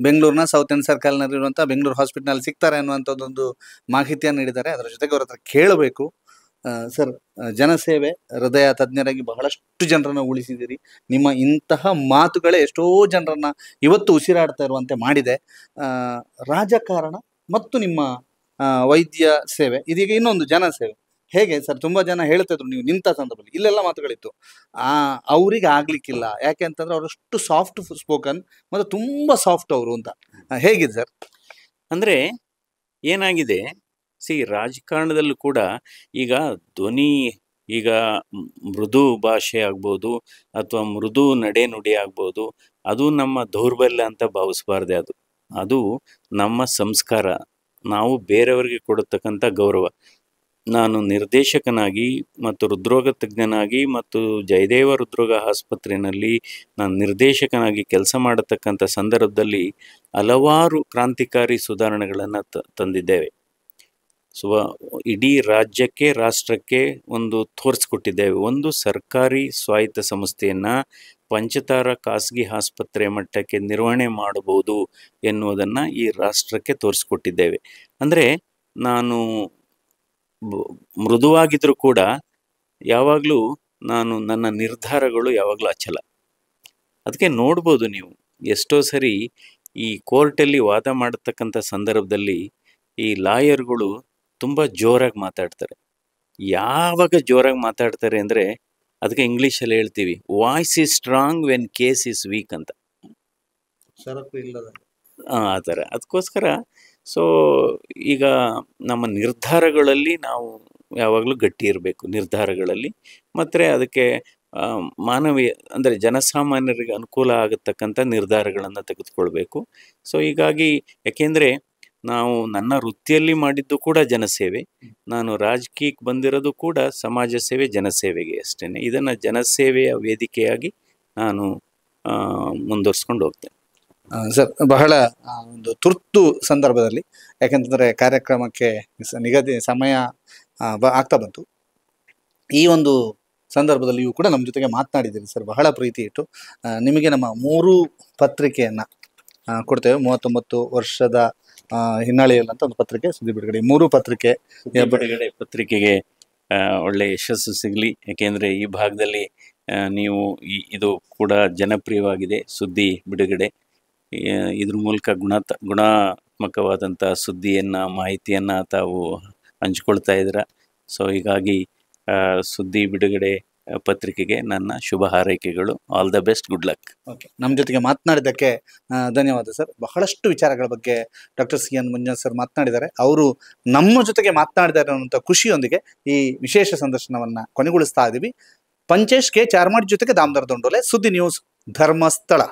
ಬೆಂಗಳೂರಿನ ಸೌತ್ ಎಂಡ್ ಸರ್ಕಲ್ನಲ್ಲಿರುವಂತಹ ಬೆಂಗಳೂರು ಹಾಸ್ಪಿಟ್ಲಲ್ಲಿ ಸಿಗ್ತಾರೆ ಅನ್ನುವಂಥದ್ದೊಂದು ಮಾಹಿತಿಯನ್ನು ನೀಡಿದ್ದಾರೆ. ಅದರ ಜೊತೆಗೆ ಅವ್ರ ಹತ್ರ ಕೇಳಬೇಕು. ಸರ್, ಜನಸೇವೆ, ಹೃದಯ ತಜ್ಞರಾಗಿ ಬಹಳಷ್ಟು ಜನರನ್ನು ಉಳಿಸಿದ್ದೀರಿ. ನಿಮ್ಮ ಇಂತಹ ಮಾತುಗಳೇ ಎಷ್ಟೋ ಜನರನ್ನ ಇವತ್ತು ಉಸಿರಾಡ್ತಾ ಇರುವಂತೆ ಮಾಡಿದೆ. ರಾಜಕಾರಣ ಮತ್ತು ನಿಮ್ಮ ವೈದ್ಯ ಸೇವೆ, ಇದೀಗ ಇನ್ನೊಂದು ಜನಸೇವೆ. ಹೇಗೆ ಸರ್? ತುಂಬಾ ಜನ ಹೇಳ್ತಿದ್ರು ನೀವು ನಿಂತ ಸಂದರ್ಭದಲ್ಲಿ, ಇಲ್ಲೆಲ್ಲ ಮಾತುಗಳಿತ್ತು, ಅವ್ರಿಗೆ ಆಗ್ಲಿಕ್ಕಿಲ್ಲ, ಯಾಕೆ ಅಂತಂದ್ರೆ ಅವರಷ್ಟು ಸಾಫ್ಟ್ ಸ್ಪೋಕನ್ ಮತ್ತು ತುಂಬಾ ಸಾಫ್ಟ್ ಅವರು ಅಂತ. ಹೇಗಿದೆ ಸರ್? ಅಂದರೆ ಏನಾಗಿದೆ, ರಾಜಕಾರಣದಲ್ಲೂ ಕೂಡ ಈಗ ಧ್ವನಿ, ಈಗ ಮೃದು ಭಾಷೆ ಆಗ್ಬೋದು ಅಥವಾ ಮೃದು ನಡೆನುಡಿ ಆಗ್ಬೋದು, ಅದು ನಮ್ಮ ದೌರ್ಬಲ್ಯ ಅಂತ ಭಾವಿಸಬಾರ್ದೆ. ಅದು ನಮ್ಮ ಸಂಸ್ಕಾರ, ನಾವು ಬೇರೆಯವರಿಗೆ ಕೊಡತಕ್ಕಂಥ ಗೌರವ. ನಾನು ನಿರ್ದೇಶಕನಾಗಿ ಮತ್ತು ಹೃದ್ರೋಗ ತಜ್ಞನಾಗಿ ಮತ್ತು ಜಯದೇವ ಹೃದ್ರೋಗ ಆಸ್ಪತ್ರೆಯಲ್ಲಿ ನಾನು ನಿರ್ದೇಶಕನಾಗಿ ಕೆಲಸ ಮಾಡತಕ್ಕಂಥ ಸಂದರ್ಭದಲ್ಲಿ ಹಲವಾರು ಕ್ರಾಂತಿಕಾರಿ ಸುಧಾರಣೆಗಳನ್ನು ತಂದಿದ್ದೇವೆ. ಇಡೀ ರಾಜ್ಯಕ್ಕೆ, ರಾಷ್ಟ್ರಕ್ಕೆ ಒಂದು ತೋರಿಸ್ಕೊಟ್ಟಿದ್ದೇವೆ. ಒಂದು ಸರ್ಕಾರಿ ಸ್ವಾಯತ್ತ ಸಂಸ್ಥೆಯನ್ನು ಪಂಚತಾರ ಖಾಸಗಿ ಆಸ್ಪತ್ರೆ ಮಟ್ಟಕ್ಕೆ ನಿರ್ವಹಣೆ ಮಾಡಬಹುದು ಎನ್ನುವುದನ್ನು ಈ ರಾಷ್ಟ್ರಕ್ಕೆ ತೋರಿಸ್ಕೊಟ್ಟಿದ್ದೇವೆ. ಅಂದರೆ ನಾನು ಮೃದುವಾಗಿದ್ರೂ ಕೂಡ ಯಾವಾಗಲೂ ನನ್ನ ನಿರ್ಧಾರಗಳು ಯಾವಾಗಲೂ ಅಚಲ. ಅದಕ್ಕೆ ನೋಡ್ಬೋದು ನೀವು, ಎಷ್ಟೋ ಸರಿ ಈ ಕೋರ್ಟಲ್ಲಿ ವಾದ ಮಾಡತಕ್ಕಂಥ ಸಂದರ್ಭದಲ್ಲಿ ಈ ಲಾಯರ್ಗಳು ತುಂಬ ಜೋರಾಗಿ ಮಾತಾಡ್ತಾರೆ. ಯಾವಾಗ ಜೋರಾಗಿ ಮಾತಾಡ್ತಾರೆ ಅಂದರೆ, ಅದಕ್ಕೆ ಇಂಗ್ಲೀಷಲ್ಲಿ ಹೇಳ್ತೀವಿ, voice is strong when case is weak ಅಂತ. ಆ ಥರ. ಅದಕ್ಕೋಸ್ಕರ ಈಗ ನಮ್ಮ ನಿರ್ಧಾರಗಳಲ್ಲಿ ನಾವು ಯಾವಾಗಲೂ ಗಟ್ಟಿ ಇರಬೇಕು ನಿರ್ಧಾರಗಳಲ್ಲಿ. ಮತ್ತು ಅದಕ್ಕೆ ಮಾನವೀಯ ಅಂದರೆ ಜನಸಾಮಾನ್ಯರಿಗೆ ಅನುಕೂಲ ಆಗತಕ್ಕಂಥ ನಿರ್ಧಾರಗಳನ್ನು ತೆಗೆದುಕೊಳ್ಬೇಕು. ಹೀಗಾಗಿ ಯಾಕೆಂದರೆ ನಾವು ನನ್ನ ವೃತ್ತಿಯಲ್ಲಿ ಮಾಡಿದ್ದು ಕೂಡ ಜನಸೇವೆ, ನಾನು ರಾಜಕೀಯಕ್ಕೆ ಬಂದಿರೋದು ಕೂಡ ಸಮಾಜ ಸೇವೆ, ಜನಸೇವೆಗೆ ಅಷ್ಟೇ. ಇದನ್ನು ಜನಸೇವೆಯ ವೇದಿಕೆಯಾಗಿ ನಾನು ಮುಂದುವರ್ಸ್ಕೊಂಡು ಹೋಗ್ತೇನೆ. ಸರ್, ಬಹಳ ಒಂದು ತುರ್ತು ಸಂದರ್ಭದಲ್ಲಿ, ಯಾಕೆಂತಂದರೆ ಕಾರ್ಯಕ್ರಮಕ್ಕೆ ನಿಗದಿ ಸಮಯ ಆಗ್ತಾ ಬಂತು, ಈ ಒಂದು ಸಂದರ್ಭದಲ್ಲಿಯೂ ಕೂಡ ನಮ್ಮ ಜೊತೆಗೆ ಮಾತನಾಡಿದ್ದೀರಿ ಸರ್. ಬಹಳ ಪ್ರೀತಿ ಇಟ್ಟು ನಿಮಗೆ ನಮ್ಮ 3 ಪತ್ರಿಕೆಯನ್ನು ಕೊಡ್ತೇವೆ. 39 ವರ್ಷದ ಹಿನ್ನೆಲೆಯಲ್ಲಂತ ಒಂದು ಪತ್ರಿಕೆ, ಸುದ್ದಿ ಬಿಡುಗಡೆ, 3 ಪತ್ರಿಕೆ. ಬಿಡುಗಡೆ ಪತ್ರಿಕೆಗೆ ಒಳ್ಳೆ ಯಶಸ್ಸು ಸಿಗಲಿ. ಯಾಕೆಂದರೆ ಈ ಭಾಗದಲ್ಲಿ ನೀವು ಇದು ಕೂಡ ಜನಪ್ರಿಯವಾಗಿದೆ, ಸುದ್ದಿ ಬಿಡುಗಡೆ. ಇದ್ರ ಮೂಲಕ ಗುಣಾತ್ಮಕವಾದಂಥ ಸುದ್ದಿಯನ್ನು, ಮಾಹಿತಿಯನ್ನು ತಾವು ಹಂಚ್ಕೊಳ್ತಾ ಇದ್ದೀರ. ಹೀಗಾಗಿ ಸುದ್ದಿ ಬಿಡುಗಡೆ ಪತ್ರಿಕೆಗೆ ನನ್ನ ಶುಭ ಹಾರೈಕೆಗಳು. All the best, good luck. Okay, ನಮ್ಮ ಜೊತೆಗೆ ಮಾತನಾಡಿದ್ದಕ್ಕೆ ಧನ್ಯವಾದ ಸರ್. ಬಹಳಷ್ಟು ವಿಚಾರಗಳ ಬಗ್ಗೆ ಡಾಕ್ಟರ್ ಸಿ.ಎನ್. ಮಂಜುನಾಥ್ ಸರ್ ಮಾತನಾಡಿದ್ದಾರೆ. ಅವರು ನಮ್ಮ ಜೊತೆಗೆ ಮಾತನಾಡಿದ್ದಾರೆ ಅನ್ನುವಂಥ ಖುಷಿಯೊಂದಿಗೆ ಈ ವಿಶೇಷ ಸಂದರ್ಶನವನ್ನು ಕೊನೆಗೊಳಿಸ್ತಾ ಇದ್ದೀವಿ. ಪಂಚೇಶ್ ಕೆ ಚಾರ್ಮಾಡಿ ಜೊತೆಗೆ ದಾಮೋದರ ದೊಂಡೋಲೆ, ಸುದ್ದಿ ನ್ಯೂಸ್, ಧರ್ಮಸ್ಥಳ.